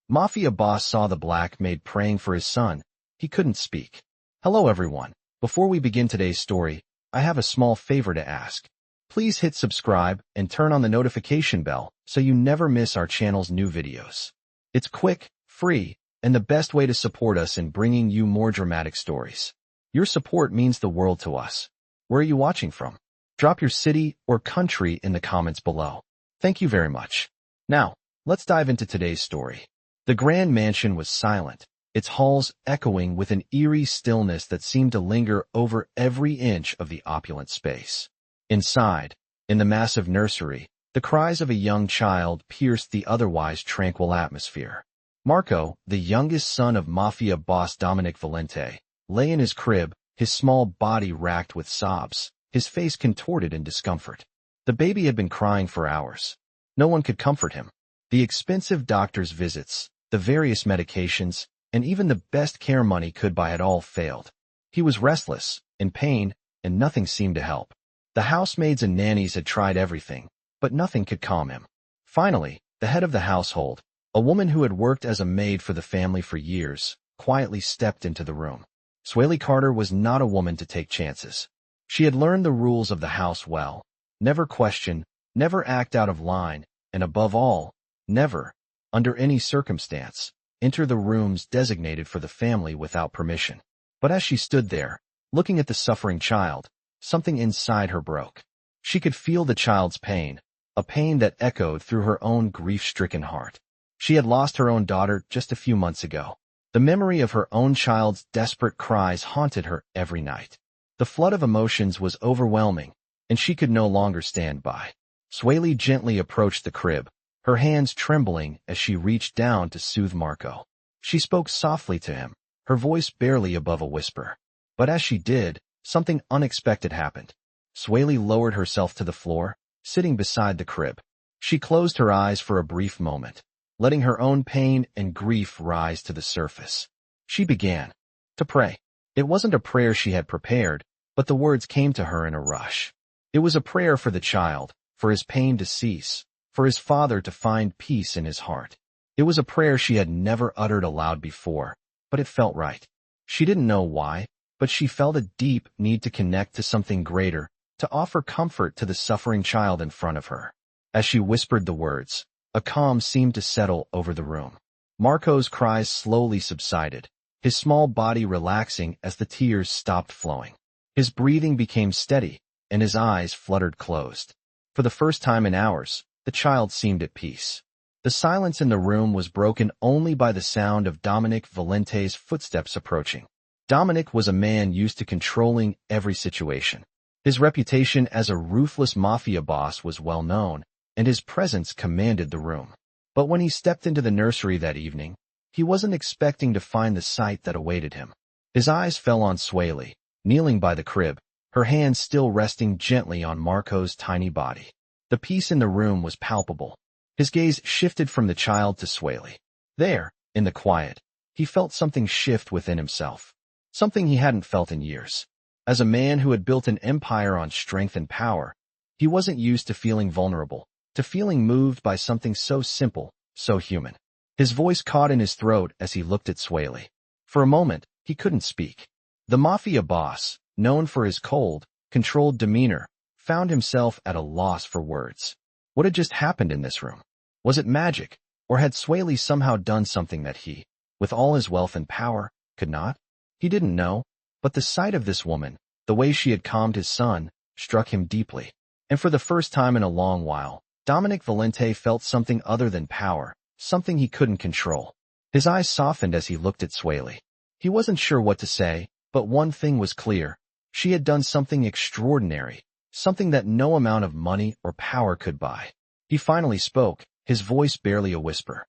Mafia boss saw the black maid praying for his son. He couldn't speak. Hello everyone. Before we begin today's story, I have a small favor to ask. Please hit subscribe and turn on the notification bell so you never miss our channel's new videos. It's quick, free, and the best way to support us in bringing you more dramatic stories. Your support means the world to us. Where are you watching from? Drop your city or country in the comments below. Thank you very much. Now, let's dive into today's story. The grand mansion was silent, its halls echoing with an eerie stillness that seemed to linger over every inch of the opulent space. Inside, in the massive nursery, the cries of a young child pierced the otherwise tranquil atmosphere. Marco, the youngest son of Mafia boss Dominic Valente, lay in his crib, his small body racked with sobs, his face contorted in discomfort. The baby had been crying for hours. No one could comfort him. The expensive doctor's visits, the various medications, and even the best care money could buy had all failed. He was restless, in pain, and nothing seemed to help. The housemaids and nannies had tried everything, but nothing could calm him. Finally, the head of the household, a woman who had worked as a maid for the family for years, quietly stepped into the room. Sueli Carter was not a woman to take chances. She had learned the rules of the house well. Never question, never act out of line, and above all, never, under any circumstance, enter the rooms designated for the family without permission. But as she stood there, looking at the suffering child, something inside her broke. She could feel the child's pain, a pain that echoed through her own grief-stricken heart. She had lost her own daughter just a few months ago. The memory of her own child's desperate cries haunted her every night. The flood of emotions was overwhelming, and she could no longer stand by. Sueli gently approached the crib, her hands trembling as she reached down to soothe Marco. She spoke softly to him, her voice barely above a whisper. But as she did, something unexpected happened. Sueli lowered herself to the floor, sitting beside the crib. She closed her eyes for a brief moment, letting her own pain and grief rise to the surface. She began to pray. It wasn't a prayer she had prepared, but the words came to her in a rush. It was a prayer for the child, for his pain to cease, for his father to find peace in his heart. It was a prayer she had never uttered aloud before, but it felt right. She didn't know why, but she felt a deep need to connect to something greater, to offer comfort to the suffering child in front of her. As she whispered the words, a calm seemed to settle over the room. Marco's cries slowly subsided, his small body relaxing as the tears stopped flowing. His breathing became steady, and his eyes fluttered closed. For the first time in hours, the child seemed at peace. The silence in the room was broken only by the sound of Dominic Valente's footsteps approaching. Dominic was a man used to controlling every situation. His reputation as a ruthless mafia boss was well known, and his presence commanded the room. But when he stepped into the nursery that evening, he wasn't expecting to find the sight that awaited him. His eyes fell on Sueli, kneeling by the crib, her hands still resting gently on Marco's tiny body. The peace in the room was palpable. His gaze shifted from the child to Sueli. There, in the quiet, he felt something shift within himself. Something he hadn't felt in years. As a man who had built an empire on strength and power, he wasn't used to feeling vulnerable, to feeling moved by something so simple, so human. His voice caught in his throat as he looked at Sueli. For a moment, he couldn't speak. The mafia boss, known for his cold, controlled demeanor, found himself at a loss for words. What had just happened in this room? Was it magic, or had Sueli somehow done something that he, with all his wealth and power, could not? He didn't know, but the sight of this woman, the way she had calmed his son, struck him deeply. And for the first time in a long while, Dominic Valente felt something other than power, something he couldn't control. His eyes softened as he looked at Sueli. He wasn't sure what to say, but one thing was clear. She had done something extraordinary, something that no amount of money or power could buy. He finally spoke, his voice barely a whisper.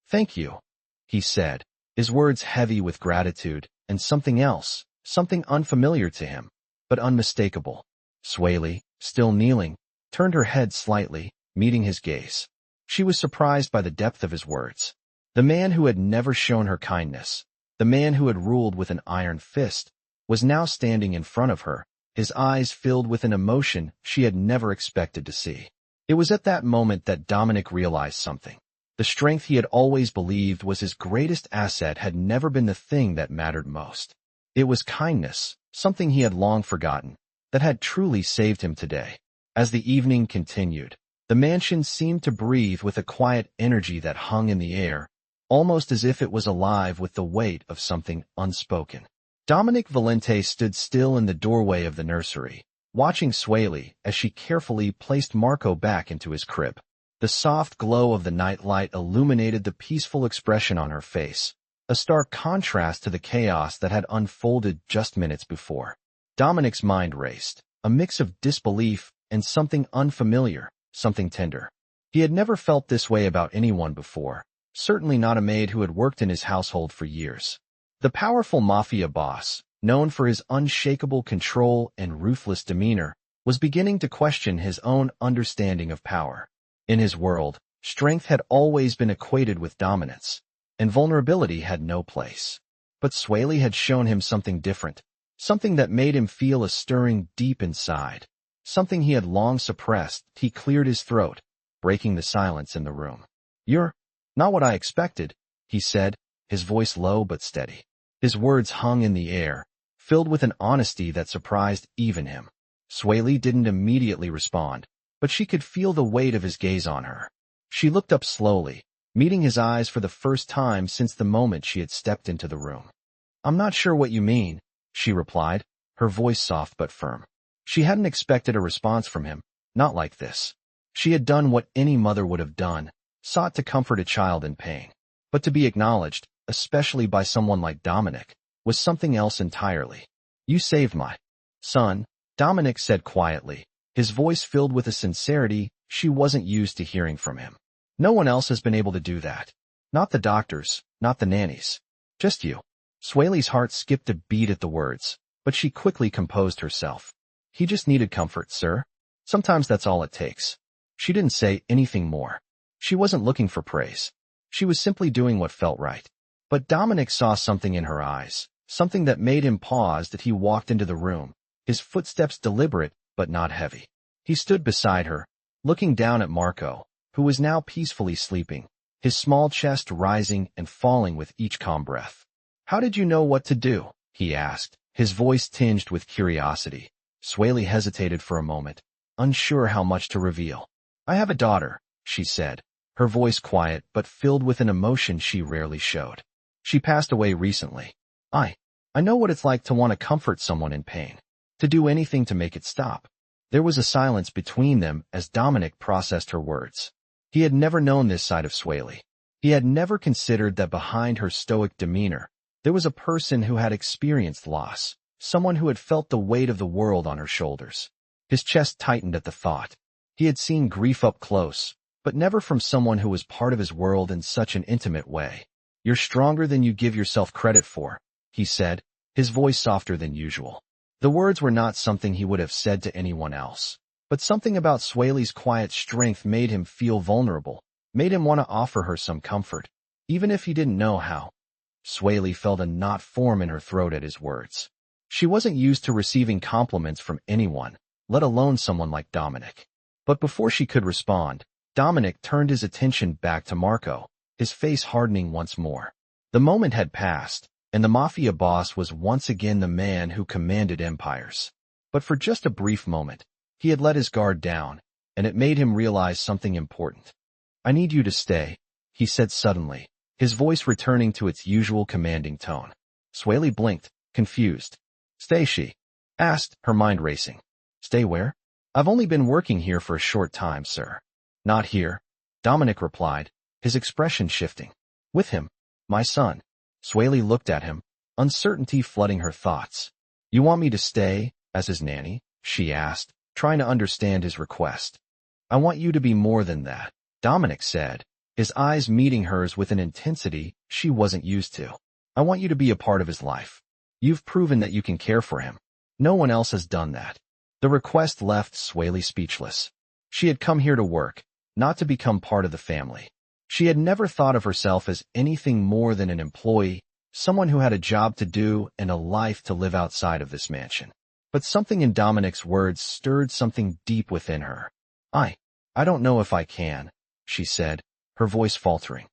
"Thank you," he said, his words heavy with gratitude, and something else, something unfamiliar to him, but unmistakable. Sueli, still kneeling, turned her head slightly, meeting his gaze. She was surprised by the depth of his words. The man who had never shown her kindness, the man who had ruled with an iron fist, was now standing in front of her, his eyes filled with an emotion she had never expected to see. It was at that moment that Dominic realized something. The strength he had always believed was his greatest asset had never been the thing that mattered most. It was kindness, something he had long forgotten, that had truly saved him today. As the evening continued, the mansion seemed to breathe with a quiet energy that hung in the air, almost as if it was alive with the weight of something unspoken. Dominic Valente stood still in the doorway of the nursery, watching Sueli as she carefully placed Marco back into his crib. The soft glow of the nightlight illuminated the peaceful expression on her face, a stark contrast to the chaos that had unfolded just minutes before. Dominic's mind raced, a mix of disbelief and something unfamiliar, something tender. He had never felt this way about anyone before, certainly not a maid who had worked in his household for years. The powerful Mafia boss, known for his unshakable control and ruthless demeanor, was beginning to question his own understanding of power. In his world, strength had always been equated with dominance, and vulnerability had no place. But Sueli had shown him something different, something that made him feel a stirring deep inside, something he had long suppressed. He cleared his throat, breaking the silence in the room. "You're not what I expected," he said, his voice low but steady. His words hung in the air, filled with an honesty that surprised even him. Sueli didn't immediately respond, but she could feel the weight of his gaze on her. She looked up slowly, meeting his eyes for the first time since the moment she had stepped into the room. "I'm not sure what you mean," she replied, her voice soft but firm. She hadn't expected a response from him, not like this. She had done what any mother would have done, sought to comfort a child in pain. But to be acknowledged, especially by someone like Dominic, was something else entirely. "You saved my son," Dominic said quietly, his voice filled with a sincerity she wasn't used to hearing from him. "No one else has been able to do that. Not the doctors, not the nannies. Just you." Sueli's heart skipped a beat at the words, but she quickly composed herself. "He just needed comfort, sir. Sometimes that's all it takes." She didn't say anything more. She wasn't looking for praise. She was simply doing what felt right. But Dominic saw something in her eyes, something that made him pause as he walked into the room, his footsteps deliberate but not heavy. He stood beside her, looking down at Marco, who was now peacefully sleeping, his small chest rising and falling with each calm breath. "How did you know what to do?" he asked, his voice tinged with curiosity. Sueli hesitated for a moment, unsure how much to reveal. "I have a daughter," she said, her voice quiet but filled with an emotion she rarely showed. "She passed away recently. I know what it's like to want to comfort someone in pain, to do anything to make it stop." There was a silence between them as Dominic processed her words. He had never known this side of Sueli. He had never considered that behind her stoic demeanor, there was a person who had experienced loss, someone who had felt the weight of the world on her shoulders. His chest tightened at the thought. He had seen grief up close, but never from someone who was part of his world in such an intimate way. "You're stronger than you give yourself credit for," he said, his voice softer than usual. The words were not something he would have said to anyone else, but something about Sueli's quiet strength made him feel vulnerable, made him want to offer her some comfort, even if he didn't know how. Sueli felt a knot form in her throat at his words. She wasn't used to receiving compliments from anyone, let alone someone like Dominic. But before she could respond, Dominic turned his attention back to Marco, his face hardening once more. The moment had passed, and the Mafia boss was once again the man who commanded empires. But for just a brief moment, he had let his guard down, and it made him realize something important. "I need you to stay," he said suddenly, his voice returning to its usual commanding tone. Sueli blinked, confused. "Stay?" she asked, her mind racing. "Stay where?" "I've only been working here for a short time, sir." "Not here," Dominic replied, his expression shifting. "With him, my son." Sueli looked at him, uncertainty flooding her thoughts. "You want me to stay, as his nanny?" she asked, trying to understand his request. "I want you to be more than that," Dominic said, his eyes meeting hers with an intensity she wasn't used to. "I want you to be a part of his life. You've proven that you can care for him. No one else has done that." The request left Sueli speechless. She had come here to work, not to become part of the family. She had never thought of herself as anything more than an employee, someone who had a job to do and a life to live outside of this mansion. But something in Dominic's words stirred something deep within her. I don't know if I can," she said, her voice faltering.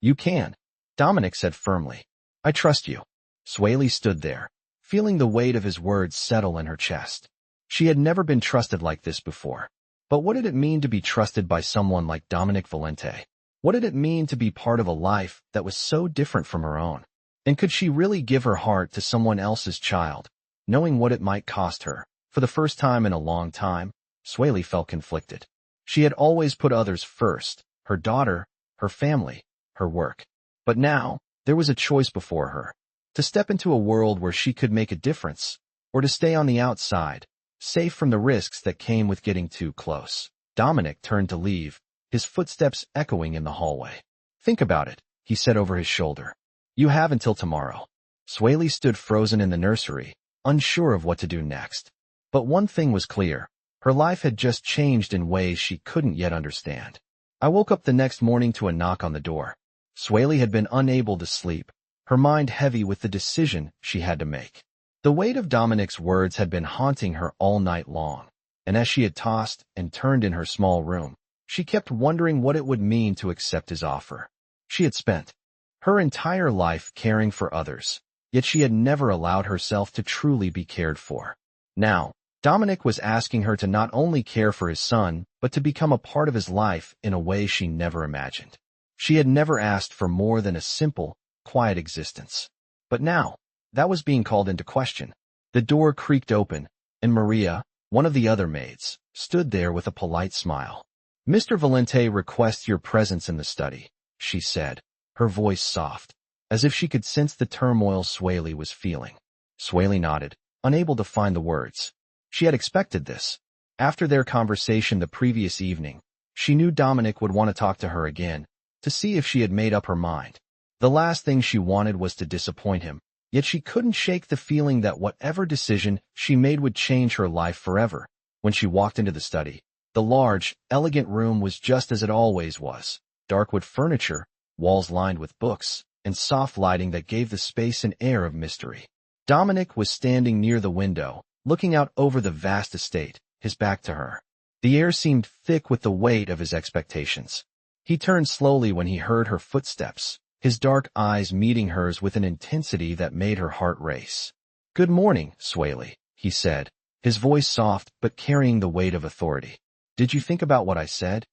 You can, Dominic said firmly. I trust you. Sueli stood there, feeling the weight of his words settle in her chest. She had never been trusted like this before. But what did it mean to be trusted by someone like Dominic Valente? What did it mean to be part of a life that was so different from her own? And could she really give her heart to someone else's child, knowing what it might cost her? For the first time in a long time, Sueli felt conflicted. She had always put others first, her daughter, her family, her work. But now, there was a choice before her. To step into a world where she could make a difference, or to stay on the outside, safe from the risks that came with getting too close. Dominic turned to leave, his footsteps echoing in the hallway. Think about it, he said over his shoulder. You have until tomorrow. Sueli stood frozen in the nursery, unsure of what to do next. But one thing was clear. Her life had just changed in ways she couldn't yet understand. I woke up the next morning to a knock on the door. Sueli had been unable to sleep, her mind heavy with the decision she had to make. The weight of Dominic's words had been haunting her all night long, and as she had tossed and turned in her small room, she kept wondering what it would mean to accept his offer. She had spent her entire life caring for others, yet she had never allowed herself to truly be cared for. Now, Dominic was asking her to not only care for his son, but to become a part of his life in a way she never imagined. She had never asked for more than a simple, quiet existence. But now, that was being called into question. The door creaked open, and Maria, one of the other maids, stood there with a polite smile. Mr. Valente requests your presence in the study, she said, her voice soft, as if she could sense the turmoil Sueli was feeling. Sueli nodded, unable to find the words. She had expected this. After their conversation the previous evening, she knew Dominic would want to talk to her again, to see if she had made up her mind. The last thing she wanted was to disappoint him, yet she couldn't shake the feeling that whatever decision she made would change her life forever. When she walked into the study, the large, elegant room was just as it always was. Dark wood furniture, walls lined with books, and soft lighting that gave the space an air of mystery. Dominic was standing near the window, looking out over the vast estate, his back to her. The air seemed thick with the weight of his expectations. He turned slowly when he heard her footsteps, his dark eyes meeting hers with an intensity that made her heart race. Good morning, Sueli, he said, his voice soft but carrying the weight of authority. Did you think about what I said?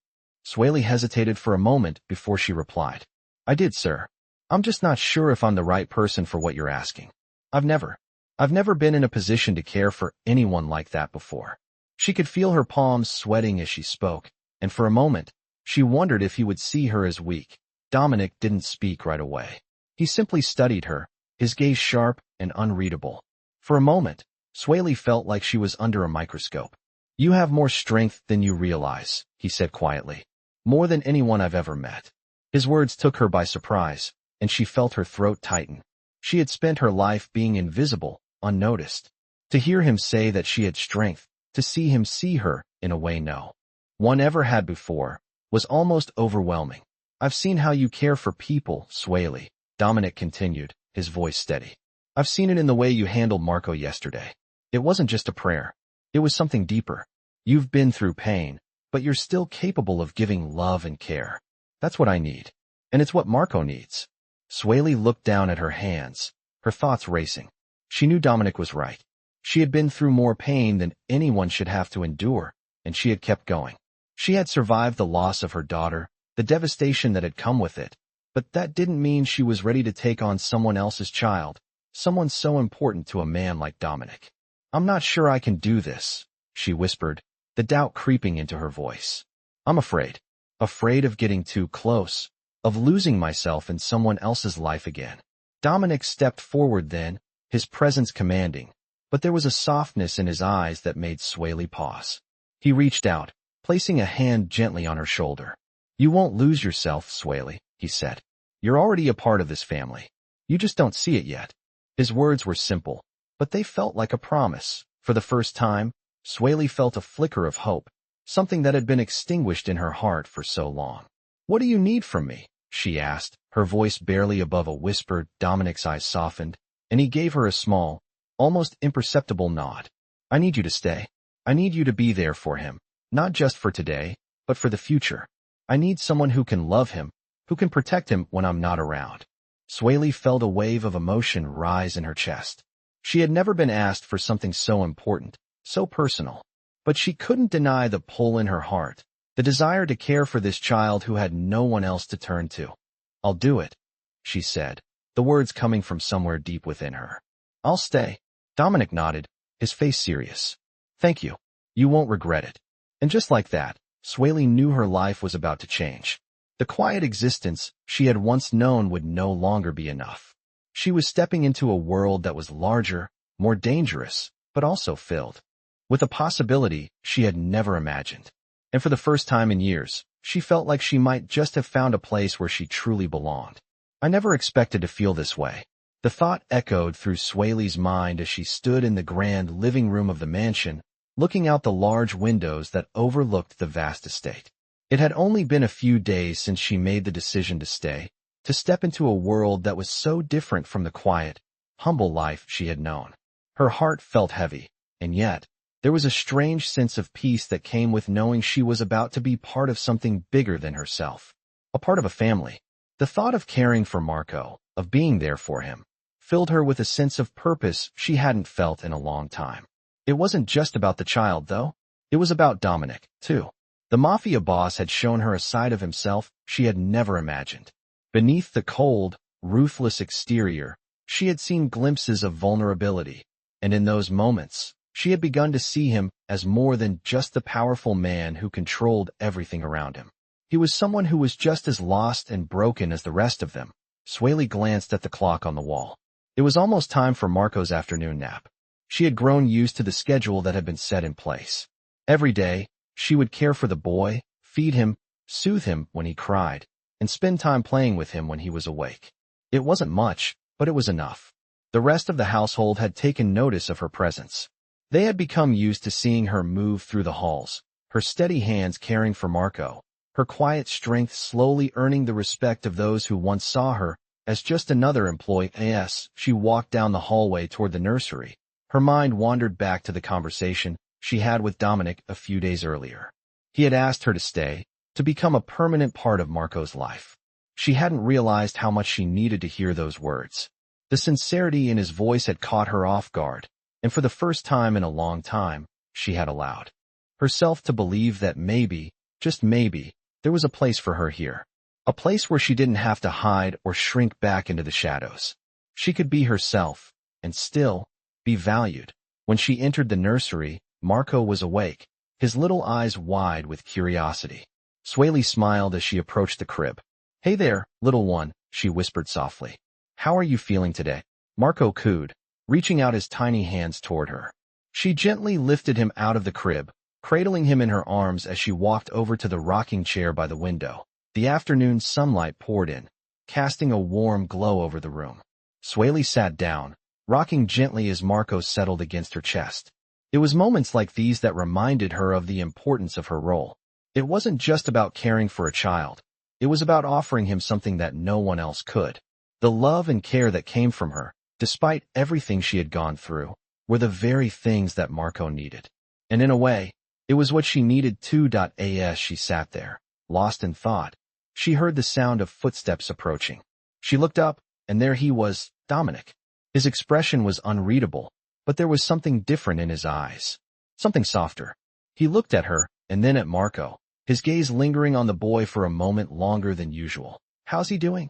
Sueli hesitated for a moment before she replied. I did, sir. I'm just not sure if I'm the right person for what you're asking. I've never been in a position to care for anyone like that before. She could feel her palms sweating as she spoke, and for a moment, she wondered if he would see her as weak. Dominic didn't speak right away. He simply studied her, his gaze sharp and unreadable. For a moment, Sueli felt like she was under a microscope. You have more strength than you realize, he said quietly. More than anyone I've ever met. His words took her by surprise, and she felt her throat tighten. She had spent her life being invisible, unnoticed. To hear him say that she had strength, to see him see her in a way no one ever had before, was almost overwhelming. I've seen how you care for people, Sueli, Dominic continued, his voice steady. I've seen it in the way you handled Marco yesterday. It wasn't just a prayer. It was something deeper. You've been through pain, but you're still capable of giving love and care. That's what I need. And it's what Marco needs. Sueli looked down at her hands, her thoughts racing. She knew Dominic was right. She had been through more pain than anyone should have to endure, and she had kept going. She had survived the loss of her daughter, the devastation that had come with it, but that didn't mean she was ready to take on someone else's child, someone so important to a man like Dominic. I'm not sure I can do this, she whispered, the doubt creeping into her voice. I'm afraid. Afraid of getting too close, of losing myself in someone else's life again. Dominic stepped forward then, his presence commanding, but there was a softness in his eyes that made Sueli pause. He reached out, placing a hand gently on her shoulder. You won't lose yourself, Sueli, he said. You're already a part of this family. You just don't see it yet. His words were simple, but they felt like a promise. For the first time, Sueli felt a flicker of hope, something that had been extinguished in her heart for so long. What do you need from me? She asked, her voice barely above a whisper. Dominic's eyes softened, and he gave her a small, almost imperceptible nod. I need you to stay. I need you to be there for him, not just for today, but for the future. I need someone who can love him, who can protect him when I'm not around. Sueli felt a wave of emotion rise in her chest. She had never been asked for something so important, so personal. But she couldn't deny the pull in her heart, the desire to care for this child who had no one else to turn to. "I'll do it," she said, the words coming from somewhere deep within her. "I'll stay." Dominic nodded, his face serious. "Thank you. You won't regret it." And just like that, Sueli knew her life was about to change. The quiet existence she had once known would no longer be enough. She was stepping into a world that was larger, more dangerous, but also filled with a possibility she had never imagined. And for the first time in years, she felt like she might just have found a place where she truly belonged. "I never expected to feel this way." The thought echoed through Sueli's mind as she stood in the grand living room of the mansion, looking out the large windows that overlooked the vast estate. It had only been a few days since she made the decision to stay, to step into a world that was so different from the quiet, humble life she had known. Her heart felt heavy, and yet, there was a strange sense of peace that came with knowing she was about to be part of something bigger than herself. A part of a family. The thought of caring for Marco, of being there for him, filled her with a sense of purpose she hadn't felt in a long time. It wasn't just about the child, though. It was about Dominic, too. The Mafia boss had shown her a side of himself she had never imagined. Beneath the cold, ruthless exterior, she had seen glimpses of vulnerability, and in those moments, she had begun to see him as more than just the powerful man who controlled everything around him. He was someone who was just as lost and broken as the rest of them. Sueli glanced at the clock on the wall. It was almost time for Marco's afternoon nap. She had grown used to the schedule that had been set in place. Every day, she would care for the boy, feed him, soothe him when he cried, and spend time playing with him when he was awake. It wasn't much, but it was enough. The rest of the household had taken notice of her presence. They had become used to seeing her move through the halls, her steady hands caring for Marco, her quiet strength slowly earning the respect of those who once saw her as just another employee. As she walked down the hallway toward the nursery, her mind wandered back to the conversation she had with Dominic a few days earlier. He had asked her to stay, to become a permanent part of Marco's life. She hadn't realized how much she needed to hear those words. The sincerity in his voice had caught her off guard, and for the first time in a long time, she had allowed herself to believe that maybe, just maybe, there was a place for her here. A place where she didn't have to hide or shrink back into the shadows. She could be herself, and still, be valued. When she entered the nursery, Marco was awake, his little eyes wide with curiosity. Sueli smiled as she approached the crib. "Hey there, little one," she whispered softly. "How are you feeling today?" Marco cooed, reaching out his tiny hands toward her. She gently lifted him out of the crib, cradling him in her arms as she walked over to the rocking chair by the window. The afternoon sunlight poured in, casting a warm glow over the room. Sueli sat down, rocking gently as Marco settled against her chest. It was moments like these that reminded her of the importance of her role. It wasn't just about caring for a child. It was about offering him something that no one else could. The love and care that came from her, despite everything she had gone through, were the very things that Marco needed. And in a way, it was what she needed too. As she sat there, lost in thought, she heard the sound of footsteps approaching. She looked up, and there he was, Dominic. His expression was unreadable, but there was something different in his eyes. Something softer. He looked at her, and then at Marco, his gaze lingering on the boy for a moment longer than usual. "How's he doing?"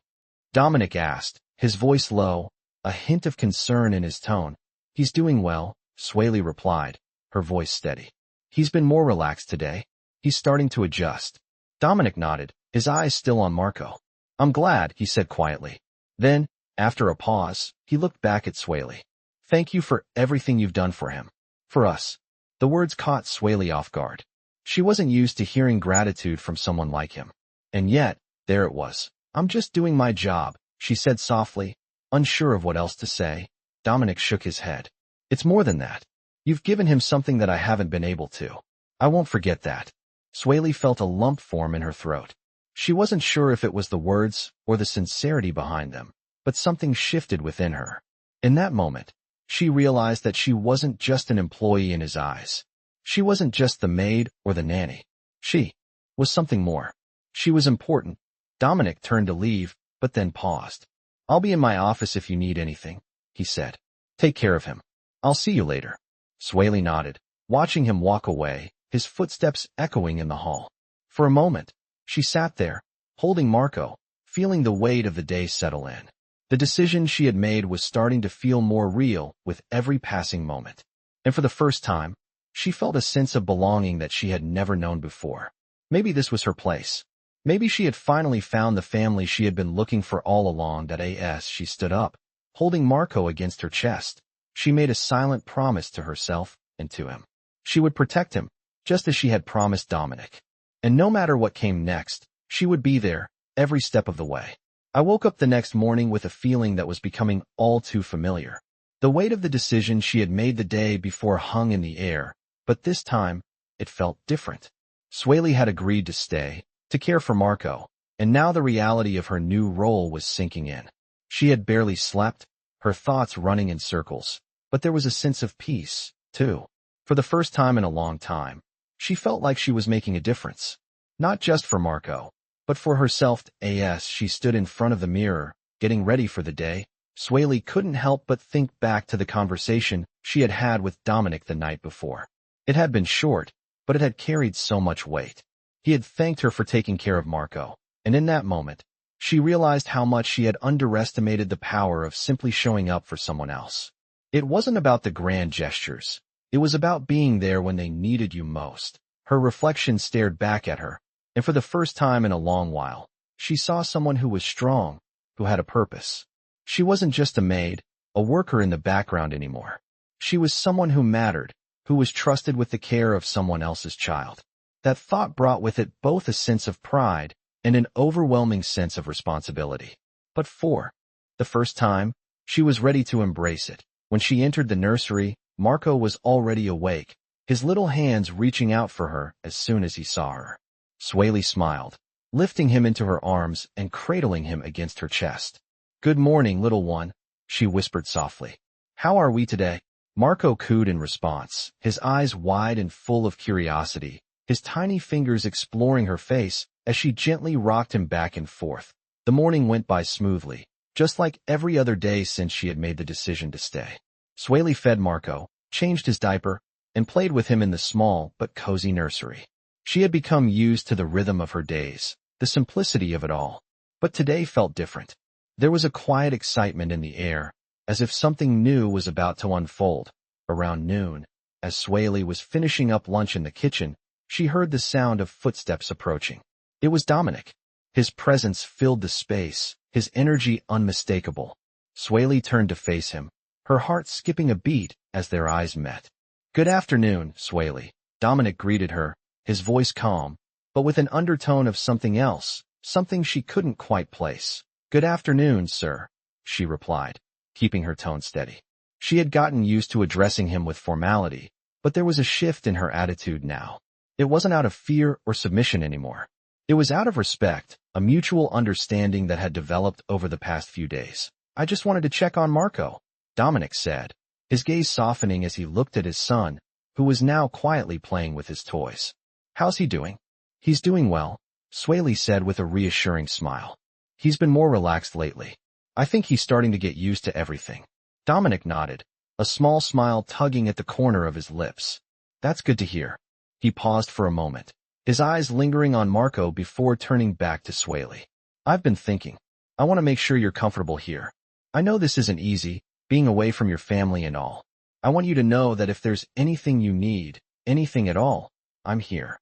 Dominic asked, his voice low, a hint of concern in his tone. "He's doing well," Sueli replied, her voice steady. "He's been more relaxed today. He's starting to adjust." Dominic nodded, his eyes still on Marco. "I'm glad," he said quietly. Then, after a pause, he looked back at Sueli. "Thank you for everything you've done for him. For us." The words caught Sueli off guard. She wasn't used to hearing gratitude from someone like him. And yet, there it was. "I'm just doing my job," she said softly, unsure of what else to say. Dominic shook his head. "It's more than that. You've given him something that I haven't been able to. I won't forget that." Sueli felt a lump form in her throat. She wasn't sure if it was the words or the sincerity behind them, but something shifted within her. In that moment, she realized that she wasn't just an employee in his eyes. She wasn't just the maid or the nanny. She was something more. She was important, Dominic turned to leave, but then paused. I'll be in my office if you need anything, he said. Take care of him. I'll see you later. Sueli nodded, watching him walk away, his footsteps echoing in the hall. For a moment, she sat there, holding Marco, feeling the weight of the day settle in. The decision she had made was starting to feel more real with every passing moment. And for the first time, she felt a sense of belonging that she had never known before. Maybe this was her place. Maybe she had finally found the family she had been looking for all along. As she stood up, holding Marco against her chest, she made a silent promise to herself and to him. She would protect him, just as she had promised Dominic. And no matter what came next, she would be there, every step of the way. I woke up the next morning with a feeling that was becoming all too familiar. The weight of the decision she had made the day before hung in the air, but this time, it felt different. Sueli had agreed to stay, to care for Marco, and now the reality of her new role was sinking in. She had barely slept, her thoughts running in circles, but there was a sense of peace, too. For the first time in a long time, she felt like she was making a difference. Not just for Marco, but for herself. As she stood in front of the mirror, getting ready for the day, Sueli couldn't help but think back to the conversation she had had with Dominic the night before. It had been short, but it had carried so much weight. He had thanked her for taking care of Marco, and in that moment, she realized how much she had underestimated the power of simply showing up for someone else. It wasn't about the grand gestures. It was about being there when they needed you most. Her reflection stared back at her, and for the first time in a long while, she saw someone who was strong, who had a purpose. She wasn't just a maid, a worker in the background anymore. She was someone who mattered, who was trusted with the care of someone else's child. That thought brought with it both a sense of pride and an overwhelming sense of responsibility. But for the first time, she was ready to embrace it. When she entered the nursery, Marco was already awake, his little hands reaching out for her as soon as he saw her. Sueli smiled, lifting him into her arms and cradling him against her chest. Good morning, little one, she whispered softly. How are we today? Marco cooed in response, his eyes wide and full of curiosity, his tiny fingers exploring her face as she gently rocked him back and forth. The morning went by smoothly, just like every other day since she had made the decision to stay. Sueli fed Marco, changed his diaper, and played with him in the small but cozy nursery. She had become used to the rhythm of her days, the simplicity of it all. But today felt different. There was a quiet excitement in the air, as if something new was about to unfold. Around noon, as Sueli was finishing up lunch in the kitchen, she heard the sound of footsteps approaching. It was Dominic. His presence filled the space, his energy unmistakable. Sueli turned to face him, her heart skipping a beat as their eyes met. Good afternoon, Sueli. Dominic greeted her, his voice calm, but with an undertone of something else, something she couldn't quite place. Good afternoon, sir, she replied, keeping her tone steady. She had gotten used to addressing him with formality, but there was a shift in her attitude now. It wasn't out of fear or submission anymore. It was out of respect, a mutual understanding that had developed over the past few days. I just wanted to check on Marco, Dominic said, his gaze softening as he looked at his son, who was now quietly playing with his toys. How's he doing? He's doing well, Sueli said with a reassuring smile. He's been more relaxed lately. I think he's starting to get used to everything. Dominic nodded, a small smile tugging at the corner of his lips. That's good to hear. He paused for a moment, his eyes lingering on Marco before turning back to Sueli. I've been thinking. I want to make sure you're comfortable here. I know this isn't easy, being away from your family and all. I want you to know that if there's anything you need, anything at all, I'm here.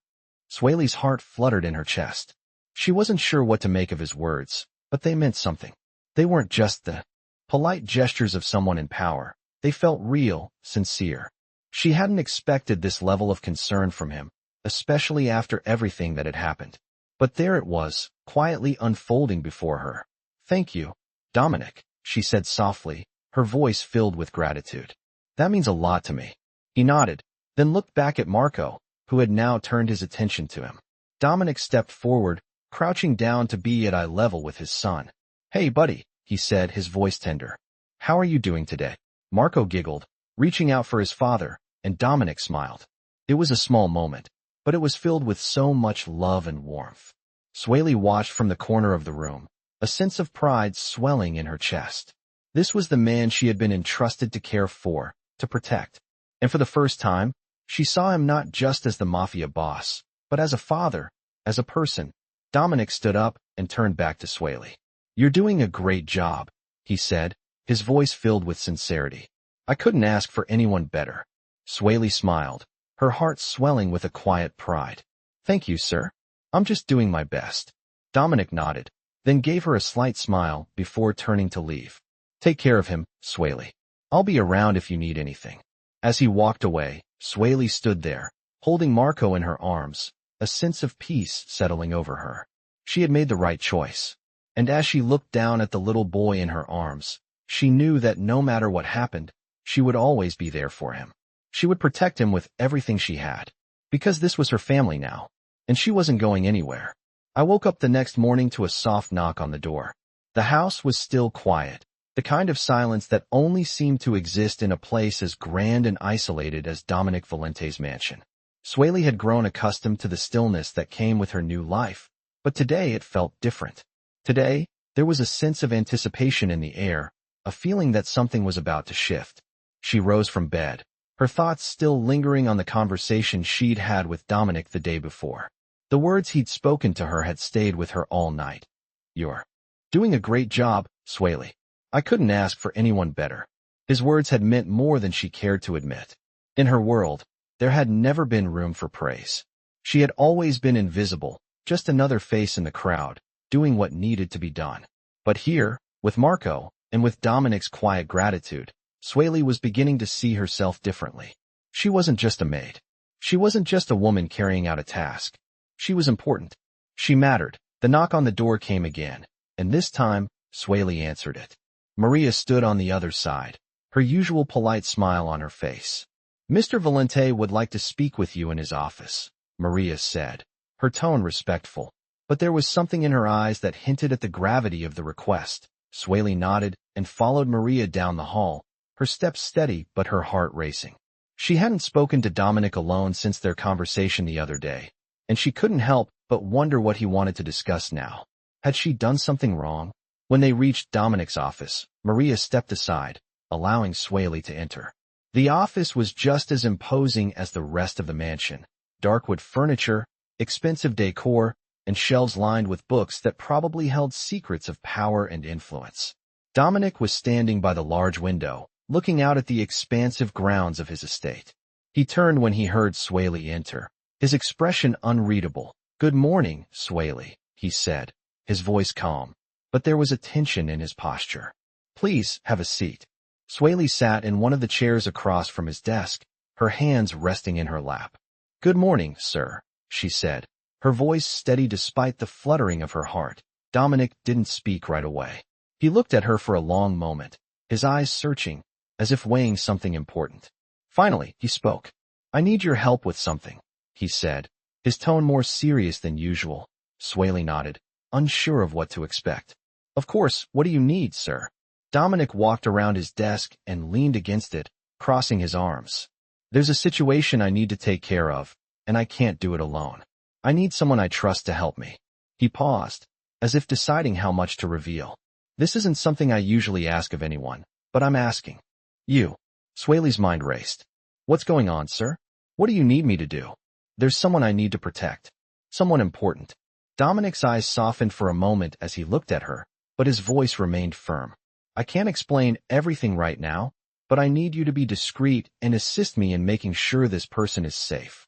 Sueli's heart fluttered in her chest. She wasn't sure what to make of his words, but they meant something. They weren't just the polite gestures of someone in power. They felt real, sincere. She hadn't expected this level of concern from him, especially after everything that had happened. But there it was, quietly unfolding before her. Thank you, Dominic, she said softly, her voice filled with gratitude. That means a lot to me. He nodded, then looked back at Marco, who had now turned his attention to him. Dominic stepped forward, crouching down to be at eye level with his son. Hey, buddy, he said, his voice tender. How are you doing today? Marco giggled, reaching out for his father, and Dominic smiled. It was a small moment, but it was filled with so much love and warmth. Sueli watched from the corner of the room, a sense of pride swelling in her chest. This was the man she had been entrusted to care for, to protect. And for the first time, she saw him not just as the Mafia boss, but as a father, as a person. Dominic stood up and turned back to Sueli. "You're doing a great job," he said, his voice filled with sincerity. "I couldn't ask for anyone better." Sueli smiled, her heart swelling with a quiet pride. "Thank you, sir. I'm just doing my best." Dominic nodded, then gave her a slight smile before turning to leave. "Take care of him, Sueli. I'll be around if you need anything." As he walked away, Sueli stood there, holding Marco in her arms, a sense of peace settling over her. She had made the right choice. And as she looked down at the little boy in her arms, she knew that no matter what happened, she would always be there for him. She would protect him with everything she had. Because this was her family now, and she wasn't going anywhere. I woke up the next morning to a soft knock on the door. The house was still quiet, the kind of silence that only seemed to exist in a place as grand and isolated as Dominic Valente's mansion. Sueli had grown accustomed to the stillness that came with her new life, but today it felt different. Today, there was a sense of anticipation in the air, a feeling that something was about to shift. She rose from bed, her thoughts still lingering on the conversation she'd had with Dominic the day before. The words he'd spoken to her had stayed with her all night. "You're doing a great job, Sueli. I couldn't ask for anyone better." His words had meant more than she cared to admit. In her world, there had never been room for praise. She had always been invisible, just another face in the crowd, doing what needed to be done. But here, with Marco, and with Dominic's quiet gratitude, Sueli was beginning to see herself differently. She wasn't just a maid. She wasn't just a woman carrying out a task. She was important. She mattered. The knock on the door came again, and this time, Sueli answered it. Maria stood on the other side, her usual polite smile on her face. "Mr. Valente would like to speak with you in his office," Maria said, her tone respectful, but there was something in her eyes that hinted at the gravity of the request. Sueli nodded and followed Maria down the hall, her steps steady but her heart racing. She hadn't spoken to Dominic alone since their conversation the other day, and she couldn't help but wonder what he wanted to discuss now. Had she done something wrong? When they reached Dominic's office, Maria stepped aside, allowing Sueli to enter. The office was just as imposing as the rest of the mansion. Dark wood furniture, expensive decor, and shelves lined with books that probably held secrets of power and influence. Dominic was standing by the large window, looking out at the expansive grounds of his estate. He turned when he heard Sueli enter, his expression unreadable. "Good morning, Sueli," he said, his voice calm, but there was a tension in his posture. "Please, have a seat." Sueli sat in one of the chairs across from his desk, her hands resting in her lap. "Good morning, sir," she said, her voice steady despite the fluttering of her heart. Dominic didn't speak right away. He looked at her for a long moment, his eyes searching, as if weighing something important. Finally, he spoke. "I need your help with something," he said, his tone more serious than usual. Sueli nodded, unsure of what to expect. "Of course, what do you need, sir?" Dominic walked around his desk and leaned against it, crossing his arms. "There's a situation I need to take care of, and I can't do it alone. I need someone I trust to help me." He paused, as if deciding how much to reveal. "This isn't something I usually ask of anyone, but I'm asking. You." Sueli's mind raced. "What's going on, sir? What do you need me to do?" "There's someone I need to protect. Someone important." Dominic's eyes softened for a moment as he looked at her, but his voice remained firm. "I can't explain everything right now, but I need you to be discreet and assist me in making sure this person is safe."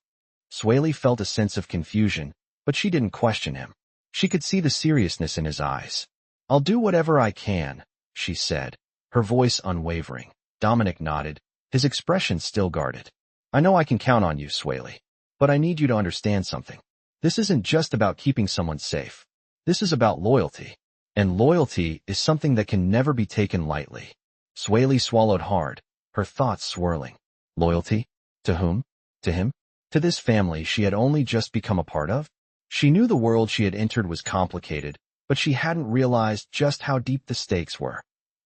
Sueli felt a sense of confusion, but she didn't question him. She could see the seriousness in his eyes. "I'll do whatever I can," she said, her voice unwavering. Dominic nodded, his expression still guarded. "I know I can count on you, Sueli, but I need you to understand something. This isn't just about keeping someone safe. This is about loyalty. And loyalty is something that can never be taken lightly." Sueli swallowed hard, her thoughts swirling. Loyalty? To whom? To him? To this family she had only just become a part of? She knew the world she had entered was complicated, but she hadn't realized just how deep the stakes were.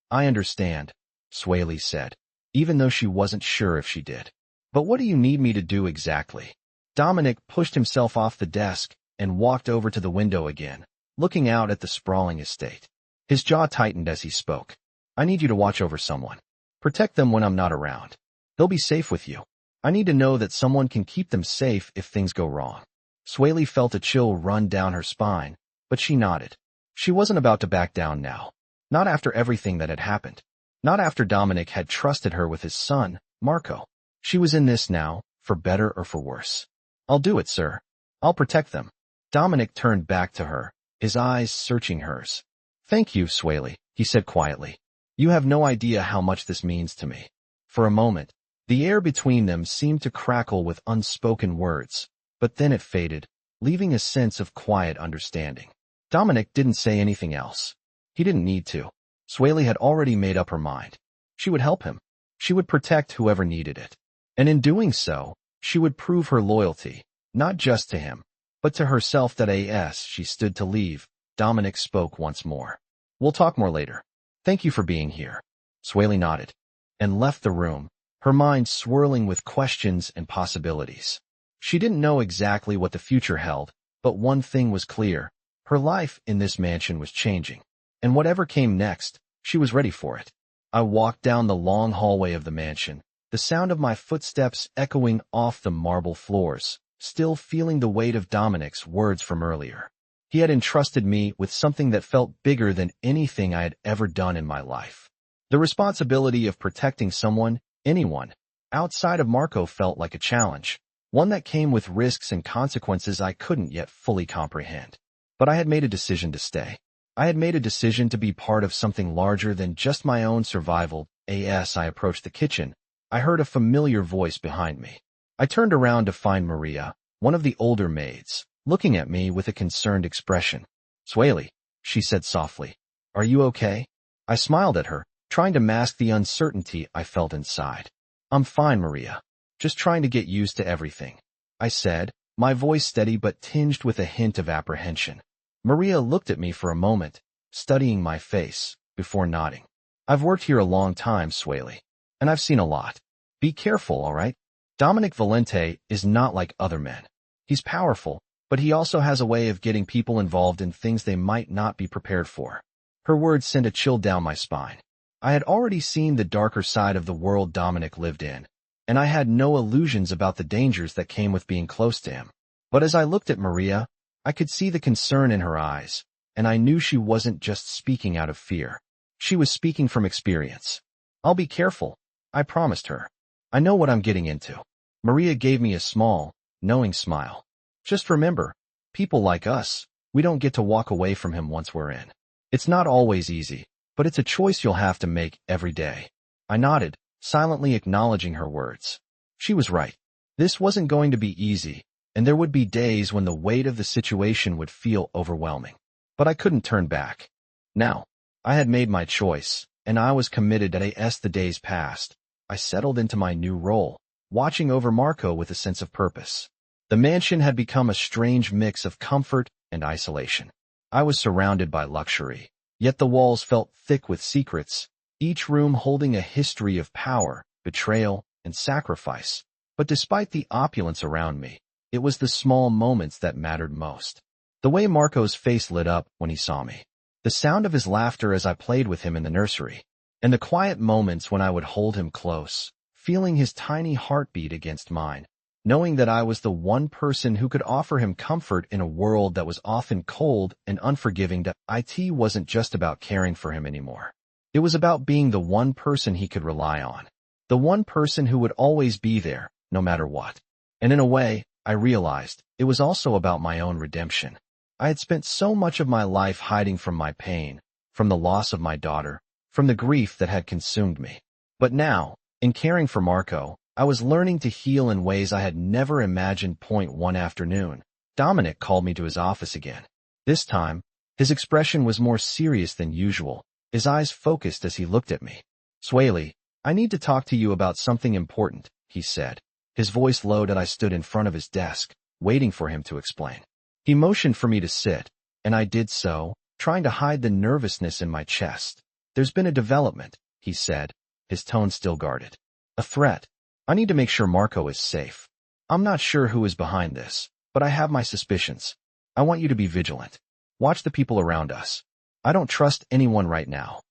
"I understand," Sueli said, even though she wasn't sure if she did. "But what do you need me to do exactly?" Dominic pushed himself off the desk and walked over to the window again, looking out at the sprawling estate. His jaw tightened as he spoke. I need you to watch over someone. Protect them when I'm not around. They'll be safe with you. I need to know that someone can keep them safe if things go wrong. Sueli felt a chill run down her spine, but she nodded. She wasn't about to back down now. Not after everything that had happened. Not after Dominic had trusted her with his son, Marco. She was in this now, for better or for worse. I'll do it, sir. I'll protect them. Dominic turned back to her, his eyes searching hers. Thank you, Sueli, he said quietly. You have no idea how much this means to me. For a moment, the air between them seemed to crackle with unspoken words, but then it faded, leaving a sense of quiet understanding. Dominic didn't say anything else. He didn't need to. Sueli had already made up her mind. She would help him. She would protect whoever needed it. And in doing so, she would prove her loyalty, not just to him, but to herself. That as she stood to leave, Dominic spoke once more. We'll talk more later. Thank you for being here. Sueli nodded and left the room, her mind swirling with questions and possibilities. She didn't know exactly what the future held, but one thing was clear. Her life in this mansion was changing, and whatever came next, she was ready for it. I walked down the long hallway of the mansion, the sound of my footsteps echoing off the marble floors, still feeling the weight of Dominic's words from earlier. He had entrusted me with something that felt bigger than anything I had ever done in my life. The responsibility of protecting someone, anyone, outside of Marco felt like a challenge, one that came with risks and consequences I couldn't yet fully comprehend. But I had made a decision to stay. I had made a decision to be part of something larger than just my own survival. As I approached the kitchen, I heard a familiar voice behind me. I turned around to find Maria, one of the older maids, looking at me with a concerned expression. Sueli, she said softly. Are you okay? I smiled at her, trying to mask the uncertainty I felt inside. I'm fine, Maria. Just trying to get used to everything, I said, my voice steady but tinged with a hint of apprehension. Maria looked at me for a moment, studying my face, before nodding. I've worked here a long time, Sueli, and I've seen a lot. Be careful, all right? Dominic Valente is not like other men. He's powerful, but he also has a way of getting people involved in things they might not be prepared for. Her words sent a chill down my spine. I had already seen the darker side of the world Dominic lived in, and I had no illusions about the dangers that came with being close to him. But as I looked at Maria, I could see the concern in her eyes, and I knew she wasn't just speaking out of fear. She was speaking from experience. I'll be careful, I promised her. I know what I'm getting into. Maria gave me a small, knowing smile. Just remember, people like us, we don't get to walk away from him once we're in. It's not always easy, but it's a choice you'll have to make every day. I nodded, silently acknowledging her words. She was right. This wasn't going to be easy, and there would be days when the weight of the situation would feel overwhelming. But I couldn't turn back. Now, I had made my choice, and I was committed. As the days passed, I settled into my new role, watching over Marco with a sense of purpose. The mansion had become a strange mix of comfort and isolation. I was surrounded by luxury, yet the walls felt thick with secrets, each room holding a history of power, betrayal, and sacrifice. But despite the opulence around me, it was the small moments that mattered most. The way Marco's face lit up when he saw me, the sound of his laughter as I played with him in the nursery, and the quiet moments when I would hold him close, feeling his tiny heartbeat against mine, knowing that I was the one person who could offer him comfort in a world that was often cold and unforgiving. It wasn't just about caring for him anymore. It was about being the one person he could rely on, the one person who would always be there, no matter what. And in a way, I realized it was also about my own redemption. I had spent so much of my life hiding from my pain, from the loss of my daughter, from the grief that had consumed me. But now, in caring for Marco, I was learning to heal in ways I had never imagined. One afternoon, Dominic called me to his office again. This time, his expression was more serious than usual, his eyes focused as he looked at me. Sueli, I need to talk to you about something important, he said. His voice low and I stood in front of his desk, waiting for him to explain. He motioned for me to sit, and I did so, trying to hide the nervousness in my chest. There's been a development, he said, his tone still guarded. A threat. I need to make sure Marco is safe. I'm not sure who is behind this, but I have my suspicions. I want you to be vigilant. Watch the people around us. I don't trust anyone right now."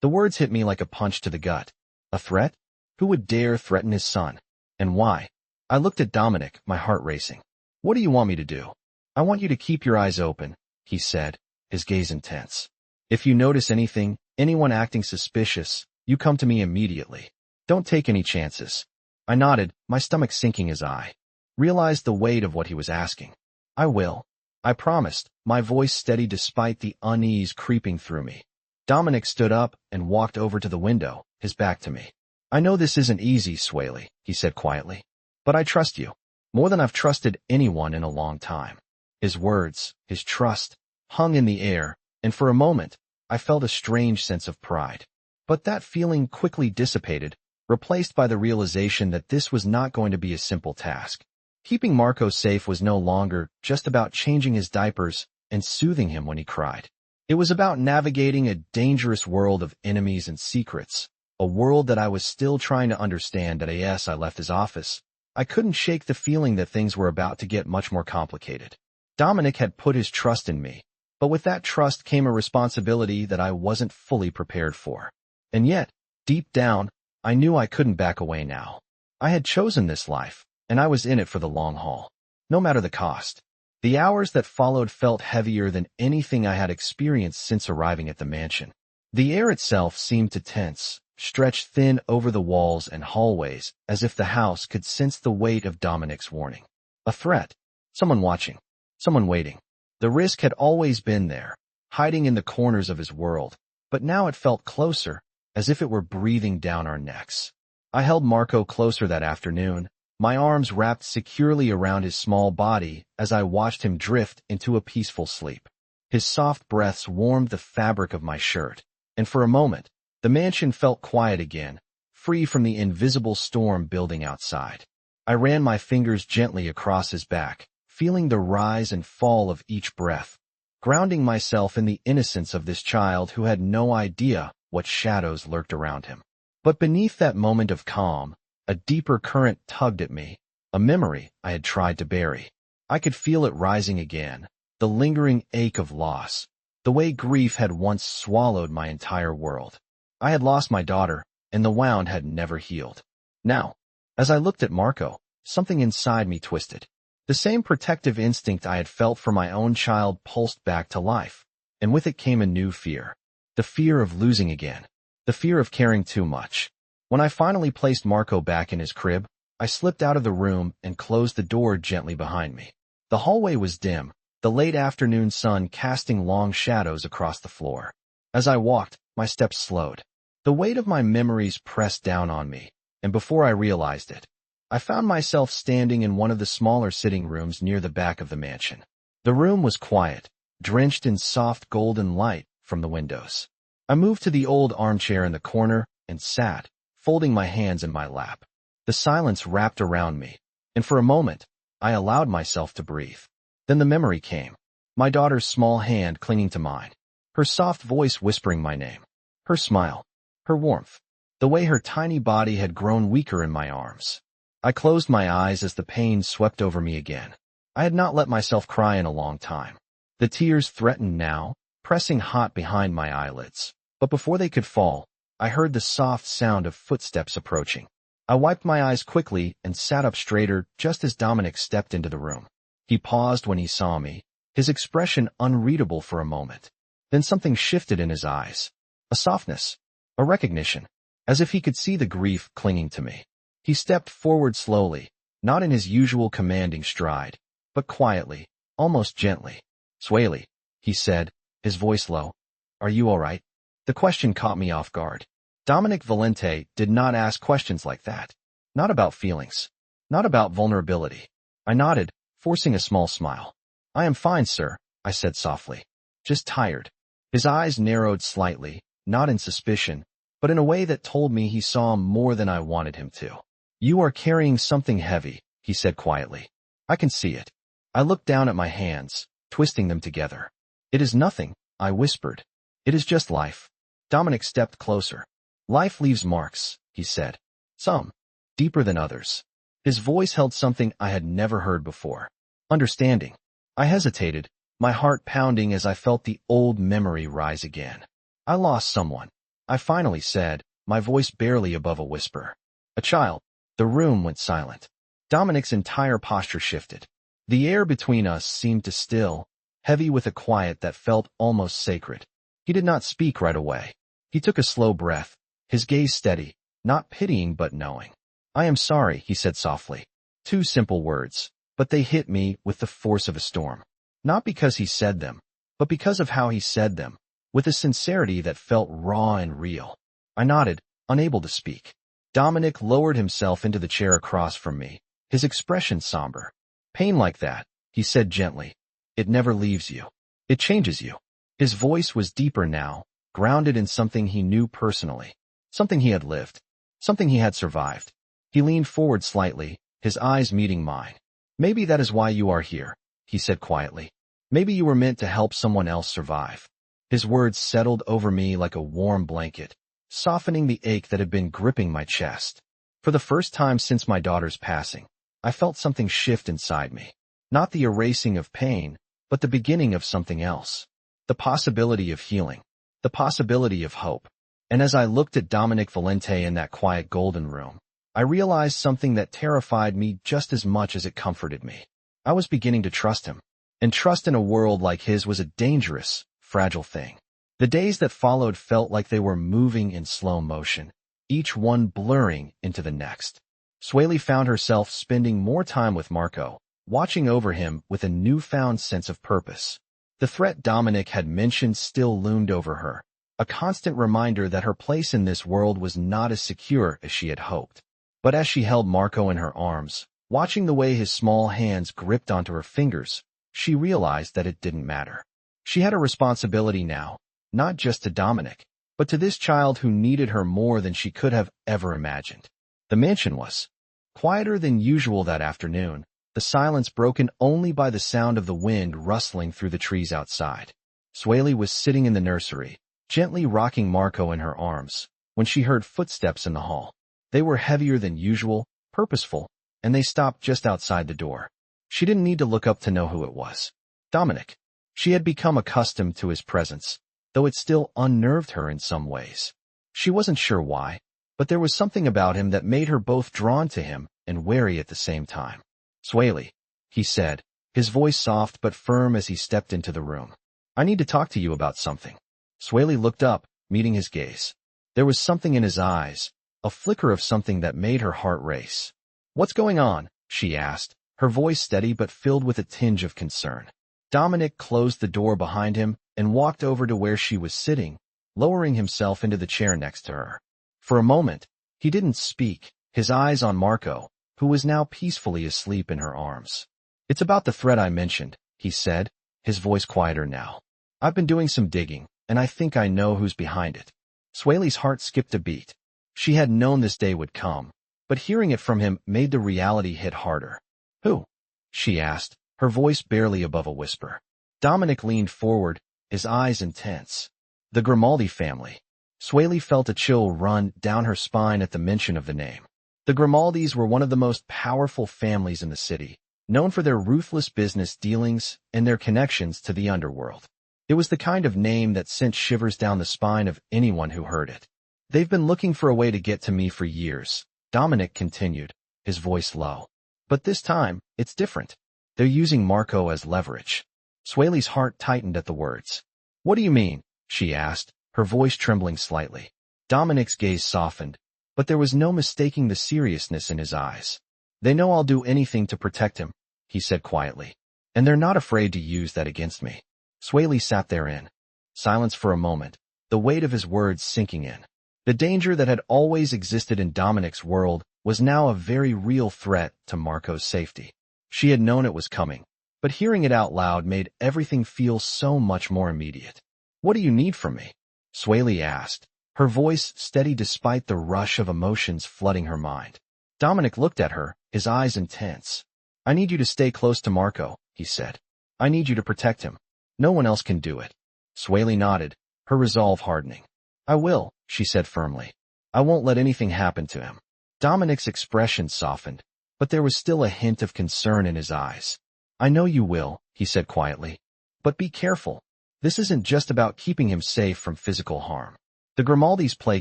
The words hit me like a punch to the gut. A threat? Who would dare threaten his son? And why? I looked at Dominic, my heart racing. "What do you want me to do?" "I want you to keep your eyes open," he said, his gaze intense. "If you notice anything, anyone acting suspicious, you come to me immediately. Don't take any chances." I nodded, my stomach sinking as I realized the weight of what he was asking. "I will," I promised, my voice steady despite the unease creeping through me. Dominic stood up and walked over to the window, his back to me. "I know this isn't easy, Sueli," he said quietly, "but I trust you, more than I've trusted anyone in a long time." His words, his trust, hung in the air, and for a moment, I felt a strange sense of pride. But that feeling quickly dissipated, replaced by the realization that this was not going to be a simple task. Keeping Marco safe was no longer just about changing his diapers and soothing him when he cried. It was about navigating a dangerous world of enemies and secrets, a world that I was still trying to understand. As I left his office, I couldn't shake the feeling that things were about to get much more complicated. Dominic had put his trust in me, but with that trust came a responsibility that I wasn't fully prepared for. And yet, deep down, I knew I couldn't back away now. I had chosen this life, and I was in it for the long haul, no matter the cost. The hours that followed felt heavier than anything I had experienced since arriving at the mansion. The air itself seemed to tense, stretch thin over the walls and hallways, as if the house could sense the weight of Dominic's warning. A threat. Someone watching. Someone waiting. The risk had always been there, hiding in the corners of his world, but now it felt closer, as if it were breathing down our necks. I held Marco closer that afternoon, my arms wrapped securely around his small body as I watched him drift into a peaceful sleep. His soft breaths warmed the fabric of my shirt, and for a moment, the mansion felt quiet again, free from the invisible storm building outside. I ran my fingers gently across his back, feeling the rise and fall of each breath, grounding myself in the innocence of this child who had no idea what shadows lurked around him. But beneath that moment of calm, a deeper current tugged at me, a memory I had tried to bury. I could feel it rising again, the lingering ache of loss, the way grief had once swallowed my entire world. I had lost my daughter, and the wound had never healed. Now, as I looked at Marco, something inside me twisted. The same protective instinct I had felt for my own child pulsed back to life, and with it came a new fear. The fear of losing again. The fear of caring too much. When I finally placed Marco back in his crib, I slipped out of the room and closed the door gently behind me. The hallway was dim, the late afternoon sun casting long shadows across the floor. As I walked, my steps slowed. The weight of my memories pressed down on me, and before I realized it, I found myself standing in one of the smaller sitting rooms near the back of the mansion. The room was quiet, drenched in soft golden light from the windows. I moved to the old armchair in the corner and sat, folding my hands in my lap. The silence wrapped around me, and for a moment, I allowed myself to breathe. Then the memory came, my daughter's small hand clinging to mine, her soft voice whispering my name, her smile, her warmth, the way her tiny body had grown weaker in my arms. I closed my eyes as the pain swept over me again. I had not let myself cry in a long time. The tears threatened now, pressing hot behind my eyelids. But before they could fall, I heard the soft sound of footsteps approaching. I wiped my eyes quickly and sat up straighter just as Dominic stepped into the room. He paused when he saw me, his expression unreadable for a moment. Then something shifted in his eyes. A softness, a recognition, as if he could see the grief clinging to me. He stepped forward slowly, not in his usual commanding stride, but quietly, almost gently. "Sueli," he said, his voice low. "Are you all right?" The question caught me off guard. Dominic Valente did not ask questions like that. Not about feelings. Not about vulnerability. I nodded, forcing a small smile. "I am fine, sir," I said softly. "Just tired." His eyes narrowed slightly, not in suspicion, but in a way that told me he saw more than I wanted him to. "You are carrying something heavy," he said quietly. "I can see it." I looked down at my hands, twisting them together. "It is nothing," I whispered. "It is just life." Dominic stepped closer. "Life leaves marks," he said. "Some, deeper than others." His voice held something I had never heard before. Understanding. I hesitated, my heart pounding as I felt the old memory rise again. I lost someone, I finally said, my voice barely above a whisper. A child. The room went silent. Dominic's entire posture shifted. The air between us seemed to still, heavy with a quiet that felt almost sacred. He did not speak right away. He took a slow breath, his gaze steady, not pitying but knowing. I am sorry, he said softly. 2 simple words, but they hit me with the force of a storm. Not because he said them, but because of how he said them, with a sincerity that felt raw and real. I nodded, unable to speak. Dominic lowered himself into the chair across from me, his expression somber. Pain like that, he said gently. It never leaves you. It changes you. His voice was deeper now, grounded in something he knew personally. Something he had lived. Something he had survived. He leaned forward slightly, his eyes meeting mine. Maybe that is why you are here, he said quietly. Maybe you were meant to help someone else survive. His words settled over me like a warm blanket, softening the ache that had been gripping my chest. For the first time since my daughter's passing, I felt something shift inside me. Not the erasing of pain, but the beginning of something else. The possibility of healing. The possibility of hope. And as I looked at Dominic Valente in that quiet golden room, I realized something that terrified me just as much as it comforted me. I was beginning to trust him. And trust in a world like his was a dangerous, fragile thing. The days that followed felt like they were moving in slow motion, each one blurring into the next. Sueli found herself spending more time with Marco, watching over him with a newfound sense of purpose. The threat Dominic had mentioned still loomed over her, a constant reminder that her place in this world was not as secure as she had hoped. But as she held Marco in her arms, watching the way his small hands gripped onto her fingers, she realized that it didn't matter. She had a responsibility now, not just to Dominic, but to this child who needed her more than she could have ever imagined. The mansion was quieter than usual that afternoon, the silence broken only by the sound of the wind rustling through the trees outside. Sueli was sitting in the nursery, gently rocking Marco in her arms, when she heard footsteps in the hall. They were heavier than usual, purposeful, and they stopped just outside the door. She didn't need to look up to know who it was. Dominic. She had become accustomed to his presence, though it still unnerved her in some ways. She wasn't sure why, but there was something about him that made her both drawn to him and wary at the same time. Sueli, he said, his voice soft but firm as he stepped into the room. I need to talk to you about something. Sueli looked up, meeting his gaze. There was something in his eyes, a flicker of something that made her heart race. What's going on? She asked, her voice steady but filled with a tinge of concern. Dominic closed the door behind him and walked over to where she was sitting, lowering himself into the chair next to her. For a moment, he didn't speak, his eyes on Marco, who was now peacefully asleep in her arms. It's about the threat I mentioned, he said, his voice quieter now. I've been doing some digging, and I think I know who's behind it. Sueli's heart skipped a beat. She had known this day would come, but hearing it from him made the reality hit harder. Who? She asked, her voice barely above a whisper. Dominic leaned forward, his eyes intense. The Grimaldi family. Sueli felt a chill run down her spine at the mention of the name. The Grimaldis were one of the most powerful families in the city, known for their ruthless business dealings and their connections to the underworld. It was the kind of name that sent shivers down the spine of anyone who heard it. They've been looking for a way to get to me for years, Dominic continued, his voice low. But this time, it's different. They're using Marco as leverage. Sueli's heart tightened at the words. What do you mean? She asked, her voice trembling slightly. Dominic's gaze softened, but there was no mistaking the seriousness in his eyes. They know I'll do anything to protect him, he said quietly. And they're not afraid to use that against me. Sueli sat there in silence for a moment, the weight of his words sinking in. The danger that had always existed in Dominic's world was now a very real threat to Marco's safety. She had known it was coming, but hearing it out loud made everything feel so much more immediate. What do you need from me? Sueli asked, her voice steady despite the rush of emotions flooding her mind. Dominic looked at her, his eyes intense. I need you to stay close to Marco, he said. I need you to protect him. No one else can do it. Sueli nodded, her resolve hardening. I will, she said firmly. I won't let anything happen to him. Dominic's expression softened, but there was still a hint of concern in his eyes. I know you will, he said quietly. But be careful. This isn't just about keeping him safe from physical harm. The Grimaldis play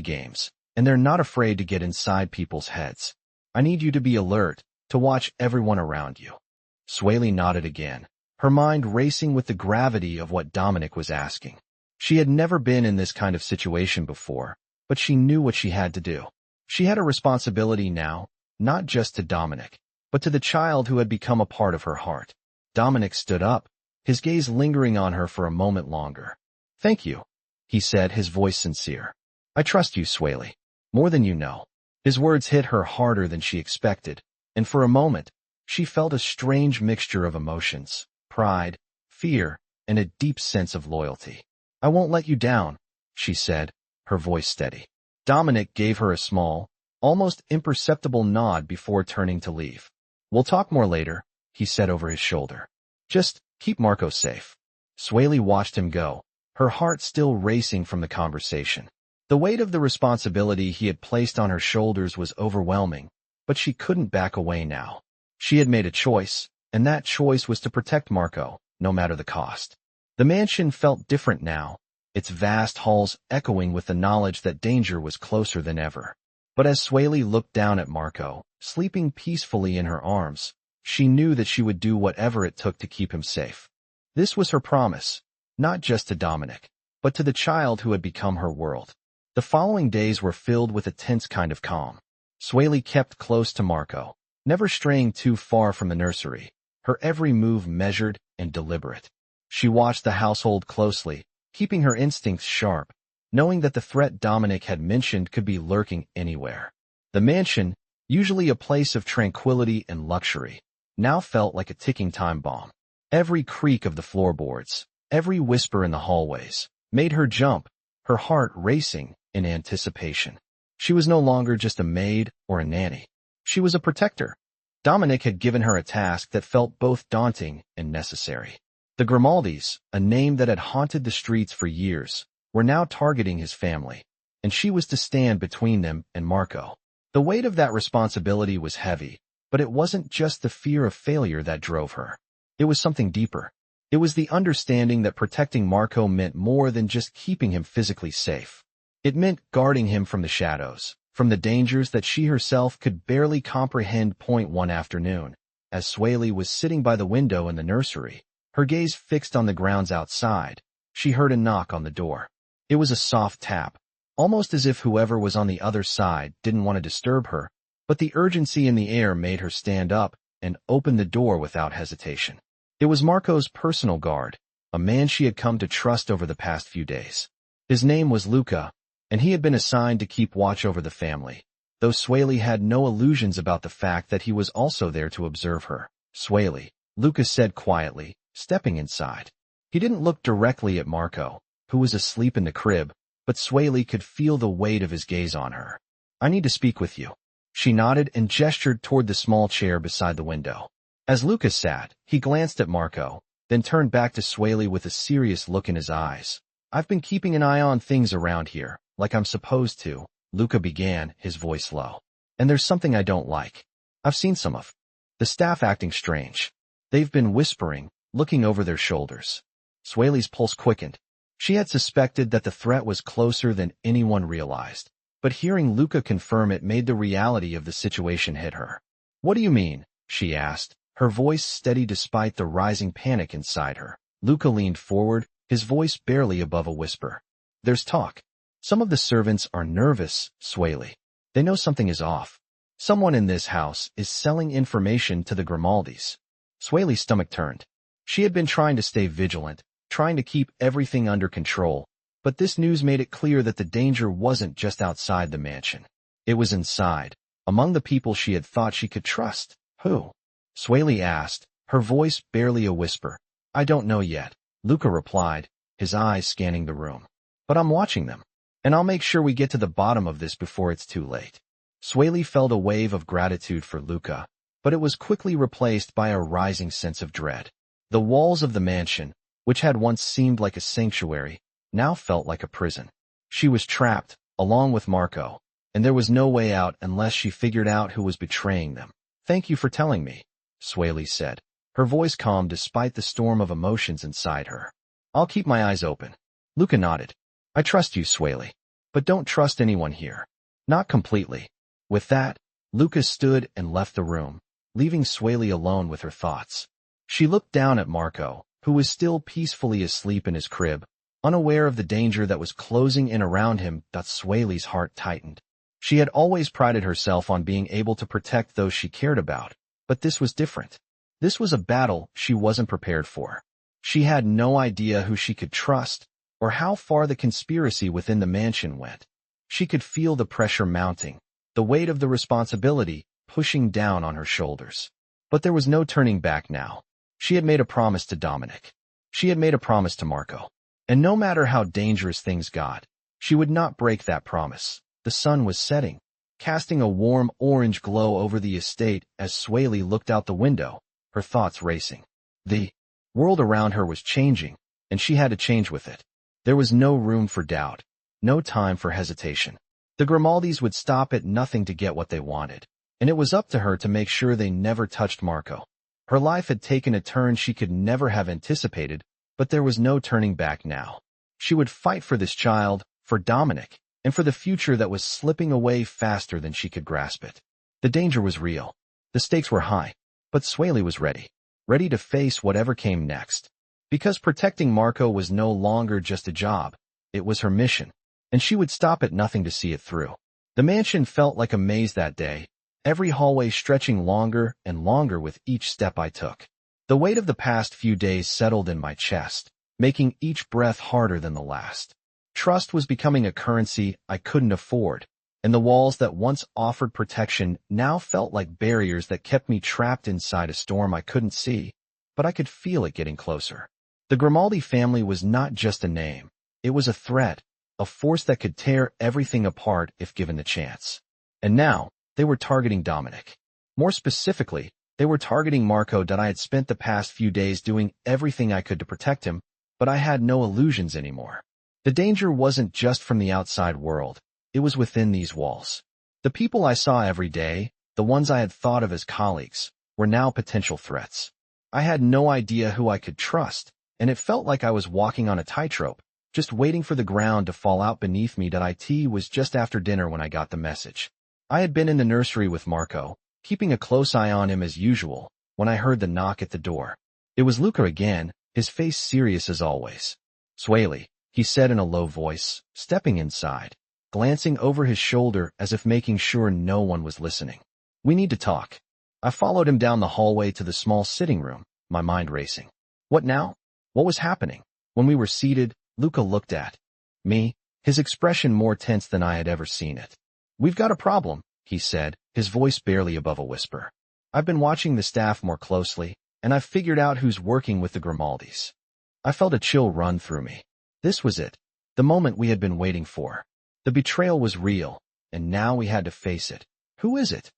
games, and they're not afraid to get inside people's heads. I need you to be alert, to watch everyone around you." Sueli nodded again, her mind racing with the gravity of what Dominic was asking. She had never been in this kind of situation before, but she knew what she had to do. She had a responsibility now, not just to Dominic, but to the child who had become a part of her heart. Dominic stood up, his gaze lingering on her for a moment longer. "Thank you," he said, his voice sincere. "I trust you, Sueli, more than you know." His words hit her harder than she expected, and for a moment, she felt a strange mixture of emotions, pride, fear, and a deep sense of loyalty. "I won't let you down," she said, her voice steady. Dominic gave her a small, almost imperceptible nod before turning to leave. "We'll talk more later," he said over his shoulder. "Just keep Marco safe." Sueli watched him go, her heart still racing from the conversation. The weight of the responsibility he had placed on her shoulders was overwhelming, but she couldn't back away now. She had made a choice, and that choice was to protect Marco, no matter the cost. The mansion felt different now, its vast halls echoing with the knowledge that danger was closer than ever. But as Sueli looked down at Marco, sleeping peacefully in her arms, she knew that she would do whatever it took to keep him safe. This was her promise, not just to Dominic, but to the child who had become her world. The following days were filled with a tense kind of calm. Sueli kept close to Marco, never straying too far from the nursery, her every move measured and deliberate. She watched the household closely, keeping her instincts sharp, knowing that the threat Dominic had mentioned could be lurking anywhere. The mansion, usually a place of tranquility and luxury, now felt like a ticking time bomb. Every creak of the floorboards, every whisper in the hallways, made her jump, her heart racing in anticipation. She was no longer just a maid or a nanny. She was a protector. Dominic had given her a task that felt both daunting and necessary. The Grimaldis, a name that had haunted the streets for years, were now targeting his family, and she was to stand between them and Marco. The weight of that responsibility was heavy, but it wasn't just the fear of failure that drove her. It was something deeper. It was the understanding that protecting Marco meant more than just keeping him physically safe. It meant guarding him from the shadows, from the dangers that she herself could barely comprehend. One afternoon, as Sueli was sitting by the window in the nursery, her gaze fixed on the grounds outside, she heard a knock on the door. It was a soft tap, almost as if whoever was on the other side didn't want to disturb her, but the urgency in the air made her stand up and open the door without hesitation. It was Marco's personal guard, a man she had come to trust over the past few days. His name was Luca, and he had been assigned to keep watch over the family, though Sueli had no illusions about the fact that he was also there to observe her. "Sueli," Luca said quietly, stepping inside. He didn't look directly at Marco, who was asleep in the crib, but Sueli could feel the weight of his gaze on her. "I need to speak with you." She nodded and gestured toward the small chair beside the window. As Luca sat, he glanced at Marco, then turned back to Sueli with a serious look in his eyes. "I've been keeping an eye on things around here, like I'm supposed to," Luca began, his voice low. "And there's something I don't like. I've seen some of the staff acting strange. They've been whispering, looking over their shoulders." Sueli's pulse quickened. She had suspected that the threat was closer than anyone realized, but hearing Luca confirm it made the reality of the situation hit her. "What do you mean?" she asked, her voice steady despite the rising panic inside her. Luca leaned forward, his voice barely above a whisper. "There's talk. Some of the servants are nervous, Sueli. They know something is off. Someone in this house is selling information to the Grimaldis." Sueli's stomach turned. She had been trying to stay vigilant, trying to keep everything under control, but this news made it clear that the danger wasn't just outside the mansion. It was inside, among the people she had thought she could trust. "Who?" Sueli asked, her voice barely a whisper. "I don't know yet," Luca replied, his eyes scanning the room. "But I'm watching them, and I'll make sure we get to the bottom of this before it's too late." Sueli felt a wave of gratitude for Luca, but it was quickly replaced by a rising sense of dread. The walls of the mansion, which had once seemed like a sanctuary, now felt like a prison. She was trapped, along with Marco, and there was no way out unless she figured out who was betraying them. "Thank you for telling me," Sueli said. her voice calm despite the storm of emotions inside her. I'll keep my eyes open. Luca nodded. I trust you, Sueli. But don't trust anyone here. Not completely. With that, Luca stood and left the room, leaving Sueli alone with her thoughts. She looked down at Marco, who was still peacefully asleep in his crib, unaware of the danger that was closing in around him. Sueli's heart tightened. She had always prided herself on being able to protect those she cared about, but this was different. This was a battle she wasn't prepared for. She had no idea who she could trust, or how far the conspiracy within the mansion went. She could feel the pressure mounting, the weight of the responsibility pushing down on her shoulders. But there was no turning back now. She had made a promise to Dominic. She had made a promise to Marco. And no matter how dangerous things got, she would not break that promise. The sun was setting, casting a warm orange glow over the estate as Sueli looked out the window, her thoughts racing. The world around her was changing, and she had to change with it. There was no room for doubt, no time for hesitation. The Grimaldis would stop at nothing to get what they wanted, and it was up to her to make sure they never touched Marco. Her life had taken a turn she could never have anticipated, but there was no turning back now. She would fight for this child, for Dominic, and for the future that was slipping away faster than she could grasp it. The danger was real. The stakes were high, but Sueli was ready to face whatever came next. Because protecting Marco was no longer just a job, it was her mission, and she would stop at nothing to see it through. The mansion felt like a maze that day, every hallway stretching longer and longer with each step I took. The weight of the past few days settled in my chest, making each breath harder than the last. Trust was becoming a currency I couldn't afford, and the walls that once offered protection now felt like barriers that kept me trapped inside a storm I couldn't see, but I could feel it getting closer. The Grimaldi family was not just a name. It was a threat, a force that could tear everything apart if given the chance. And now, they were targeting Dominic. More specifically, they were targeting Marco. I had spent the past few days doing everything I could to protect him, but I had no illusions anymore. The danger wasn't just from the outside world, it was within these walls. The people I saw every day, the ones I had thought of as colleagues, were now potential threats. I had no idea who I could trust, and it felt like I was walking on a tightrope, just waiting for the ground to fall out beneath me. It was just after dinner when I got the message. I had been in the nursery with Marco, keeping a close eye on him as usual, when I heard the knock at the door. It was Luca again, his face serious as always. Sueli, he said in a low voice, stepping inside, glancing over his shoulder as if making sure no one was listening. We need to talk. I followed him down the hallway to the small sitting room, my mind racing. What now? What was happening? When we were seated, Luca looked at me, his expression more tense than I had ever seen it. We've got a problem, he said, his voice barely above a whisper. I've been watching the staff more closely, and I've figured out who's working with the Grimaldis. I felt a chill run through me. This was it, the moment we had been waiting for. The betrayal was real, and now we had to face it. Who is it?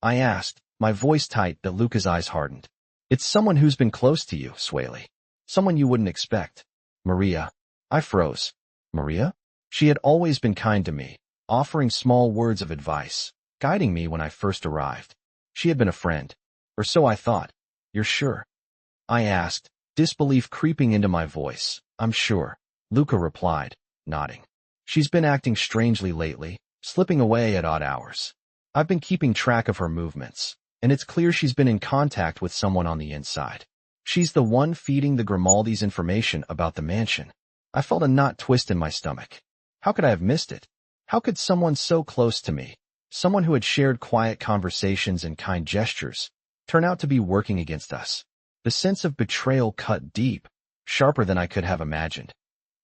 I asked, my voice tight. Luca's eyes hardened. It's someone who's been close to you, Sueli. Someone you wouldn't expect. Maria. I froze. Maria? She had always been kind to me, offering small words of advice, guiding me when I first arrived. She had been a friend. Or so I thought. You're sure? I asked, disbelief creeping into my voice. I'm sure. Luca replied, nodding. She's been acting strangely lately, slipping away at odd hours. I've been keeping track of her movements, and it's clear she's been in contact with someone on the inside. She's the one feeding the Grimaldis information about the mansion. I felt a knot twist in my stomach. How could I have missed it? How could someone so close to me, someone who had shared quiet conversations and kind gestures, turn out to be working against us? The sense of betrayal cut deep, sharper than I could have imagined.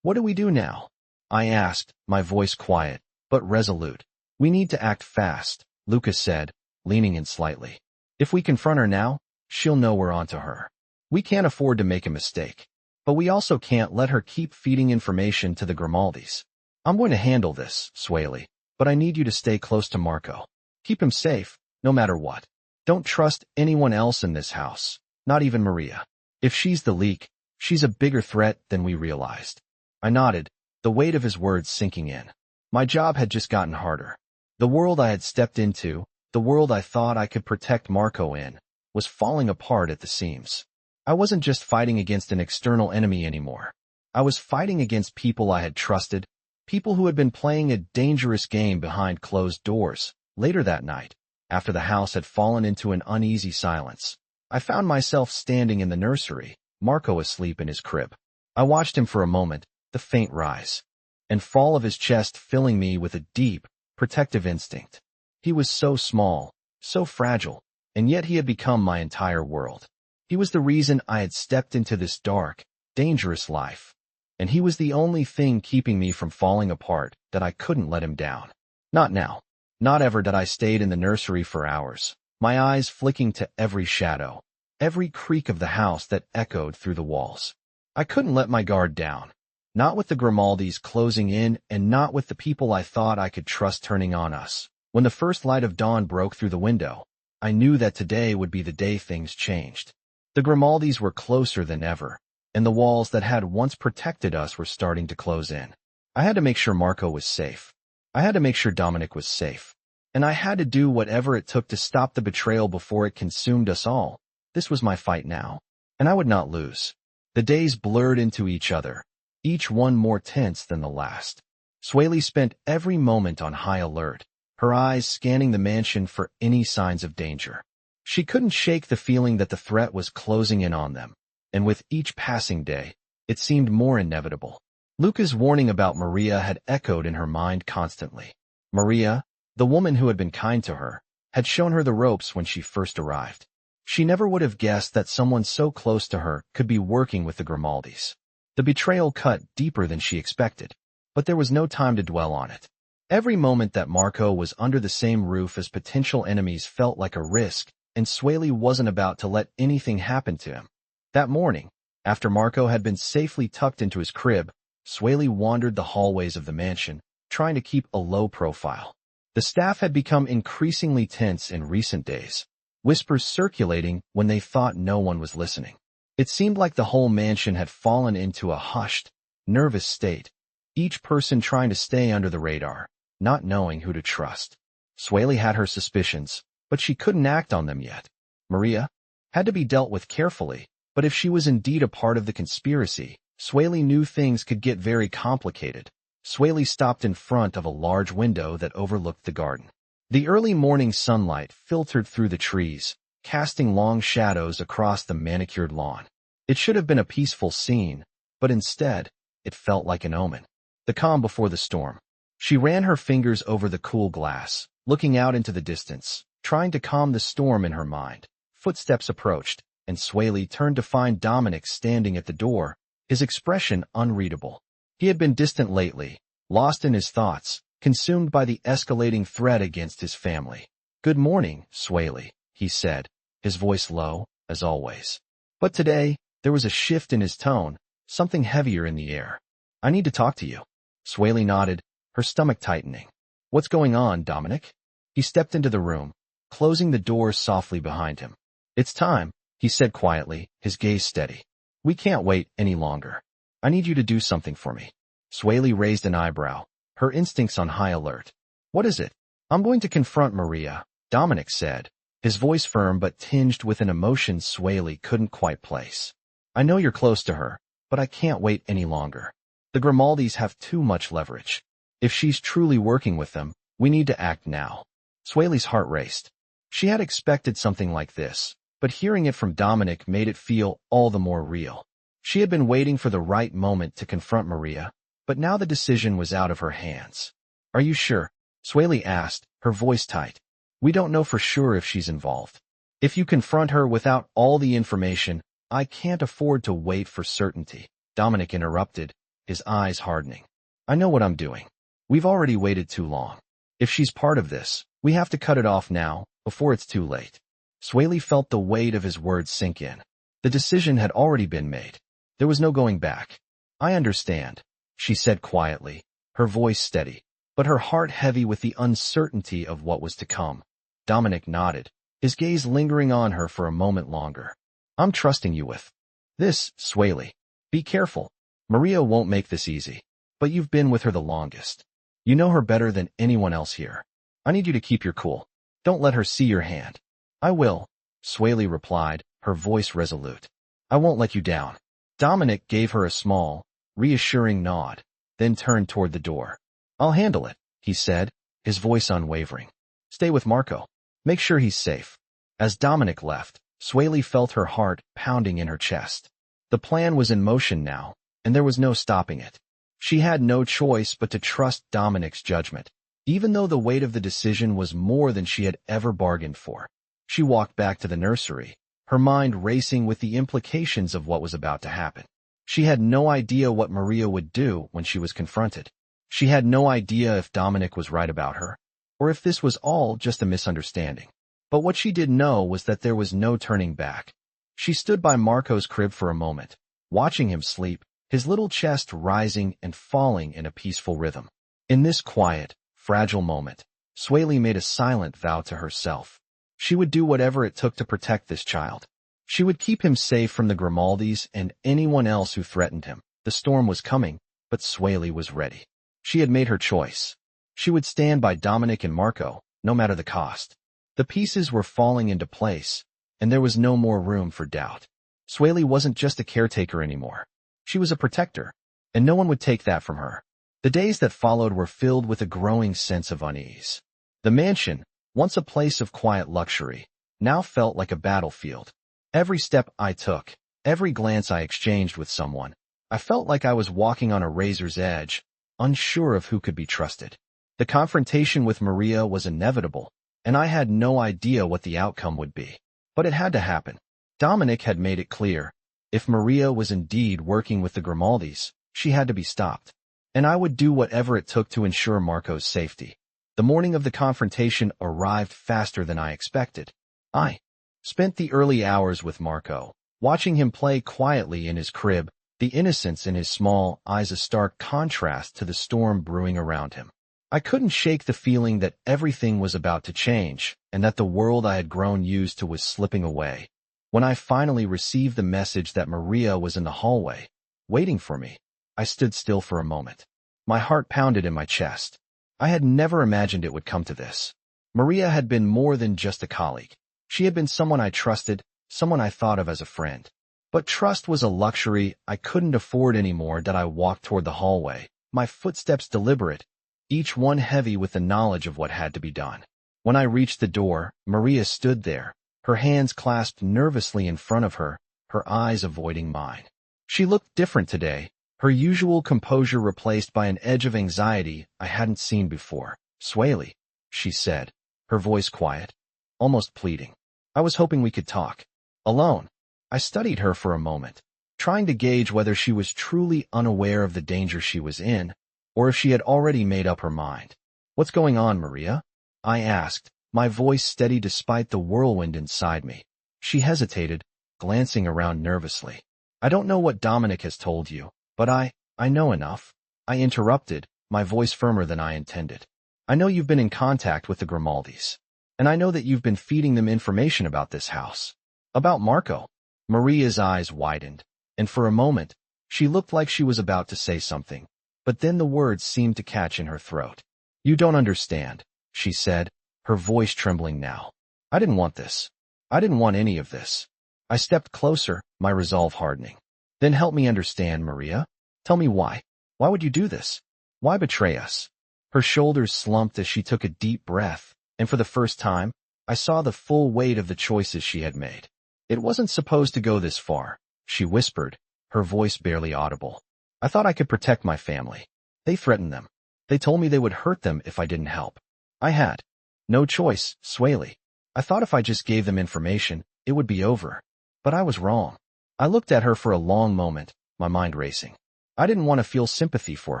What do we do now? I asked, my voice quiet, but resolute. We need to act fast, Luca said, leaning in slightly. If we confront her now, she'll know we're onto her. We can't afford to make a mistake. But we also can't let her keep feeding information to the Grimaldis. I'm going to handle this, Sueli, but I need you to stay close to Marco. Keep him safe, no matter what. Don't trust anyone else in this house, not even Maria. If she's the leak, she's a bigger threat than we realized. I nodded, the weight of his words sinking in. My job had just gotten harder. The world I had stepped into, the world I thought I could protect Marco in, was falling apart at the seams. I wasn't just fighting against an external enemy anymore. I was fighting against people I had trusted, people who had been playing a dangerous game behind closed doors. Later that night, after the house had fallen into an uneasy silence, I found myself standing in the nursery, Marco asleep in his crib. I watched him for a moment, the faint rise and fall of his chest filling me with a deep, protective instinct. He was so small, so fragile, and yet he had become my entire world. He was the reason I had stepped into this dark, dangerous life. And he was the only thing keeping me from falling apart, that I couldn't let him down. Not now. Not ever. That I stayed in the nursery for hours, my eyes flicking to every shadow, every creak of the house that echoed through the walls. I couldn't let my guard down. Not with the Grimaldis closing in, and not with the people I thought I could trust turning on us. When the first light of dawn broke through the window, I knew that today would be the day things changed. The Grimaldis were closer than ever, and the walls that had once protected us were starting to close in. I had to make sure Marco was safe. I had to make sure Dominic was safe. And I had to do whatever it took to stop the betrayal before it consumed us all. This was my fight now, and I would not lose. The days blurred into each other, each one more tense than the last. Sueli spent every moment on high alert, her eyes scanning the mansion for any signs of danger. She couldn't shake the feeling that the threat was closing in on them, and with each passing day, it seemed more inevitable. Luca's warning about Maria had echoed in her mind constantly. Maria, the woman who had been kind to her, had shown her the ropes when she first arrived. She never would have guessed that someone so close to her could be working with the Grimaldis. The betrayal cut deeper than she expected, but there was no time to dwell on it. Every moment that Marco was under the same roof as potential enemies felt like a risk, and Sueli wasn't about to let anything happen to him. That morning, after Marco had been safely tucked into his crib, Sueli wandered the hallways of the mansion, trying to keep a low profile. The staff had become increasingly tense in recent days, whispers circulating when they thought no one was listening. It seemed like the whole mansion had fallen into a hushed, nervous state, each person trying to stay under the radar, not knowing who to trust. Sueli had her suspicions, but she couldn't act on them yet. Maria had to be dealt with carefully, but if she was indeed a part of the conspiracy, Sueli knew things could get very complicated. Sueli stopped in front of a large window that overlooked the garden. The early morning sunlight filtered through the trees, casting long shadows across the manicured lawn. It should have been a peaceful scene, but instead, it felt like an omen. The calm before the storm. She ran her fingers over the cool glass, looking out into the distance, trying to calm the storm in her mind. Footsteps approached, and Sueli turned to find Dominic standing at the door, his expression unreadable. He had been distant lately, lost in his thoughts, consumed by the escalating threat against his family. "Good morning, Sueli," he said, his voice low, as always. But today, there was a shift in his tone, something heavier in the air. "I need to talk to you." Sueli nodded, her stomach tightening. "What's going on, Dominic?" He stepped into the room, closing the door softly behind him. "It's time," he said quietly, his gaze steady. "We can't wait any longer. I need you to do something for me." Sueli raised an eyebrow, her instincts on high alert. "What is it?" "I'm going to confront Maria," Dominic said, his voice firm but tinged with an emotion Sueli couldn't quite place. "I know you're close to her, but I can't wait any longer. The Grimaldis have too much leverage. If she's truly working with them, we need to act now." Sueli's heart raced. She had expected something like this, but hearing it from Dominic made it feel all the more real. She had been waiting for the right moment to confront Maria, but now the decision was out of her hands. "Are you sure?" Sueli asked, her voice tight. "We don't know for sure if she's involved. If you confront her without all the information, I can't afford to wait for certainty." Dominic interrupted, his eyes hardening. "I know what I'm doing. We've already waited too long. If she's part of this, we have to cut it off now, before it's too late." Sueli felt the weight of his words sink in. The decision had already been made. There was no going back. "I understand," she said quietly, her voice steady, but her heart heavy with the uncertainty of what was to come. Dominic nodded, his gaze lingering on her for a moment longer. "I'm trusting you with this, Sueli. Be careful. Maria won't make this easy, but you've been with her the longest. You know her better than anyone else here. I need you to keep your cool. Don't let her see your hand." "I will," Sueli replied, her voice resolute. I won't let you down. Dominic gave her a small, reassuring nod, then turned toward the door. I'll handle it, he said, his voice unwavering. Stay with Marco. Make sure he's safe. As Dominic left, Sueli felt her heart pounding in her chest. The plan was in motion now, and there was no stopping it. She had no choice but to trust Dominic's judgment, even though the weight of the decision was more than she had ever bargained for. She walked back to the nursery, her mind racing with the implications of what was about to happen. She had no idea what Maria would do when she was confronted. She had no idea if Dominic was right about her, or if this was all just a misunderstanding. But what she did know was that there was no turning back. She stood by Marco's crib for a moment, watching him sleep, his little chest rising and falling in a peaceful rhythm. In this quiet, fragile moment, Sueli made a silent vow to herself. She would do whatever it took to protect this child. She would keep him safe from the Grimaldis and anyone else who threatened him. The storm was coming, but Sueli was ready. She had made her choice. She would stand by Dominic and Marco, no matter the cost. The pieces were falling into place, and there was no more room for doubt. Sueli wasn't just a caretaker anymore. She was a protector, and no one would take that from her. The days that followed were filled with a growing sense of unease. The mansion, once a place of quiet luxury, now felt like a battlefield. Every step I took, every glance I exchanged with someone, I felt like I was walking on a razor's edge, unsure of who could be trusted. The confrontation with Maria was inevitable, and I had no idea what the outcome would be. But it had to happen. Dominic had made it clear. If Maria was indeed working with the Grimaldis, she had to be stopped. And I would do whatever it took to ensure Marco's safety. The morning of the confrontation arrived faster than I expected. I spent the early hours with Marco, watching him play quietly in his crib, the innocence in his small eyes a stark contrast to the storm brewing around him. I couldn't shake the feeling that everything was about to change, and that the world I had grown used to was slipping away. When I finally received the message that Maria was in the hallway, waiting for me, I stood still for a moment. My heart pounded in my chest. I had never imagined it would come to this. Maria had been more than just a colleague. She had been someone I trusted, someone I thought of as a friend. But trust was a luxury I couldn't afford anymore. That I walked toward the hallway, my footsteps deliberate, each one heavy with the knowledge of what had to be done. When I reached the door, Maria stood there, her hands clasped nervously in front of her, her eyes avoiding mine. She looked different today, her usual composure replaced by an edge of anxiety I hadn't seen before. Sueli, she said, her voice quiet, almost pleading. I was hoping we could talk. Alone. I studied her for a moment, trying to gauge whether she was truly unaware of the danger she was in, or if she had already made up her mind. What's going on, Maria? I asked, my voice steady despite the whirlwind inside me. She hesitated, glancing around nervously. I don't know what Dominic has told you, but I know enough. I interrupted, my voice firmer than I intended. I know you've been in contact with the Grimaldis, and I know that you've been feeding them information about this house. About Marco. Maria's eyes widened, and for a moment, she looked like she was about to say something, but then the words seemed to catch in her throat. You don't understand, she said, her voice trembling now. I didn't want this. I didn't want any of this. I stepped closer, my resolve hardening. Then help me understand, Maria. Tell me why. Why would you do this? Why betray us? Her shoulders slumped as she took a deep breath, and for the first time, I saw the full weight of the choices she had made. It wasn't supposed to go this far, she whispered, her voice barely audible. I thought I could protect my family. They threatened them. They told me they would hurt them if I didn't help. I had no choice, Sueli. I thought if I just gave them information, it would be over. But I was wrong. I looked at her for a long moment, my mind racing. I didn't want to feel sympathy for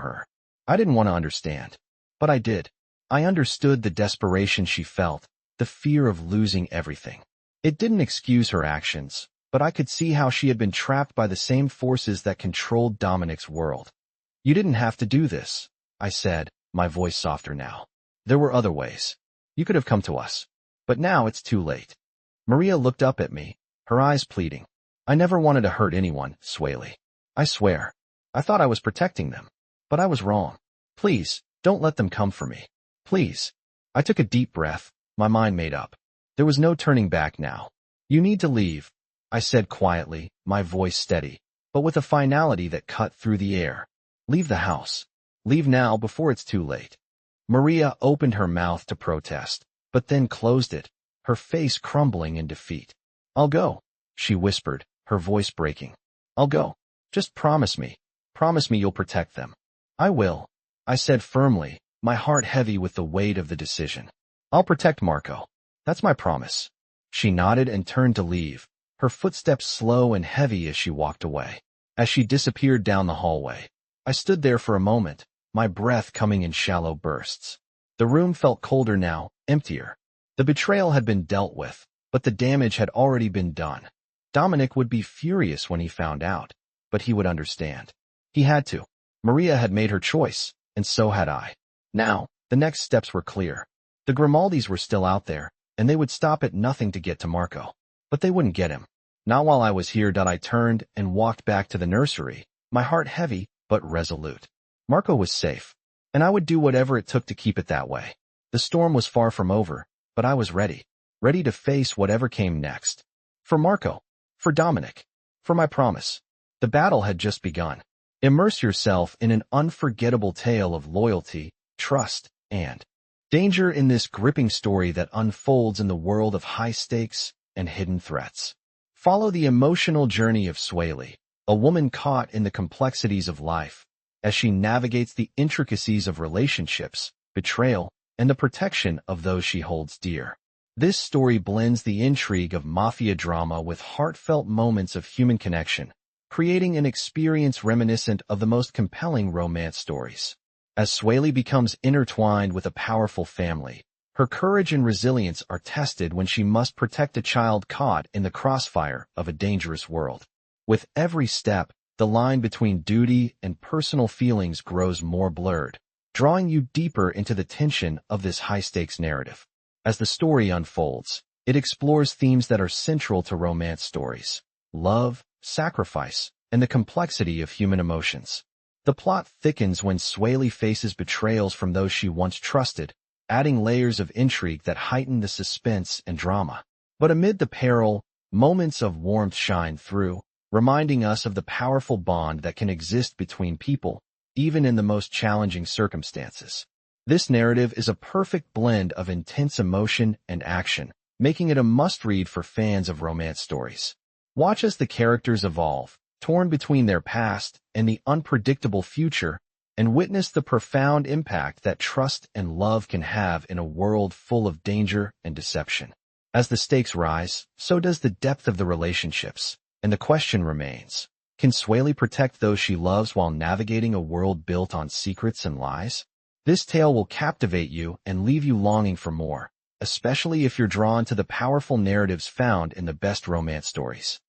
her. I didn't want to understand. But I did. I understood the desperation she felt, the fear of losing everything. It didn't excuse her actions, but I could see how she had been trapped by the same forces that controlled Dominic's world. You didn't have to do this, I said, my voice softer now. There were other ways. You could have come to us. But now it's too late. Maria looked up at me, her eyes pleading. I never wanted to hurt anyone, Sueli. I swear. I thought I was protecting them. But I was wrong. Please, don't let them come for me. Please. I took a deep breath, my mind made up. There was no turning back now. You need to leave. I said quietly, my voice steady, but with a finality that cut through the air. Leave the house. Leave now before it's too late. Maria opened her mouth to protest, but then closed it, her face crumbling in defeat. I'll go, she whispered, her voice breaking. I'll go. Just promise me. Promise me you'll protect them. I will, I said firmly, my heart heavy with the weight of the decision. I'll protect Marco. That's my promise. She nodded and turned to leave, her footsteps slow and heavy as she walked away. As she disappeared down the hallway, I stood there for a moment, my breath coming in shallow bursts. The room felt colder now, emptier. The betrayal had been dealt with, but the damage had already been done. Dominic would be furious when he found out, but he would understand. He had to. Maria had made her choice, and so had I. Now, the next steps were clear. The Grimaldis were still out there, and they would stop at nothing to get to Marco. But they wouldn't get him. Not while I was here. I turned and walked back to the nursery, my heart heavy but resolute. Marco was safe, and I would do whatever it took to keep it that way. The storm was far from over, but I was ready to face whatever came next. For Marco, for Dominic, for my promise. The battle had just begun. Immerse yourself in an unforgettable tale of loyalty, trust, and danger in this gripping story that unfolds in the world of high stakes and hidden threats. Follow the emotional journey of Sueli, a woman caught in the complexities of life, as she navigates the intricacies of relationships, betrayal, and the protection of those she holds dear. This story blends the intrigue of Mafia drama with heartfelt moments of human connection, creating an experience reminiscent of the most compelling romance stories. As Sueli becomes intertwined with a powerful family, her courage and resilience are tested when she must protect a child caught in the crossfire of a dangerous world. With every step, the line between duty and personal feelings grows more blurred, drawing you deeper into the tension of this high-stakes narrative. As the story unfolds, it explores themes that are central to romance stories: love, sacrifice, and the complexity of human emotions. The plot thickens when Sueli faces betrayals from those she once trusted, adding layers of intrigue that heighten the suspense and drama. But amid the peril, moments of warmth shine through, reminding us of the powerful bond that can exist between people, even in the most challenging circumstances. This narrative is a perfect blend of intense emotion and action, making it a must-read for fans of romance stories. Watch as the characters evolve, torn between their past and the unpredictable future, and witness the profound impact that trust and love can have in a world full of danger and deception. As the stakes rise, so does the depth of the relationships, and the question remains: can Sueli protect those she loves while navigating a world built on secrets and lies? This tale will captivate you and leave you longing for more, especially if you're drawn to the powerful narratives found in the best romance stories.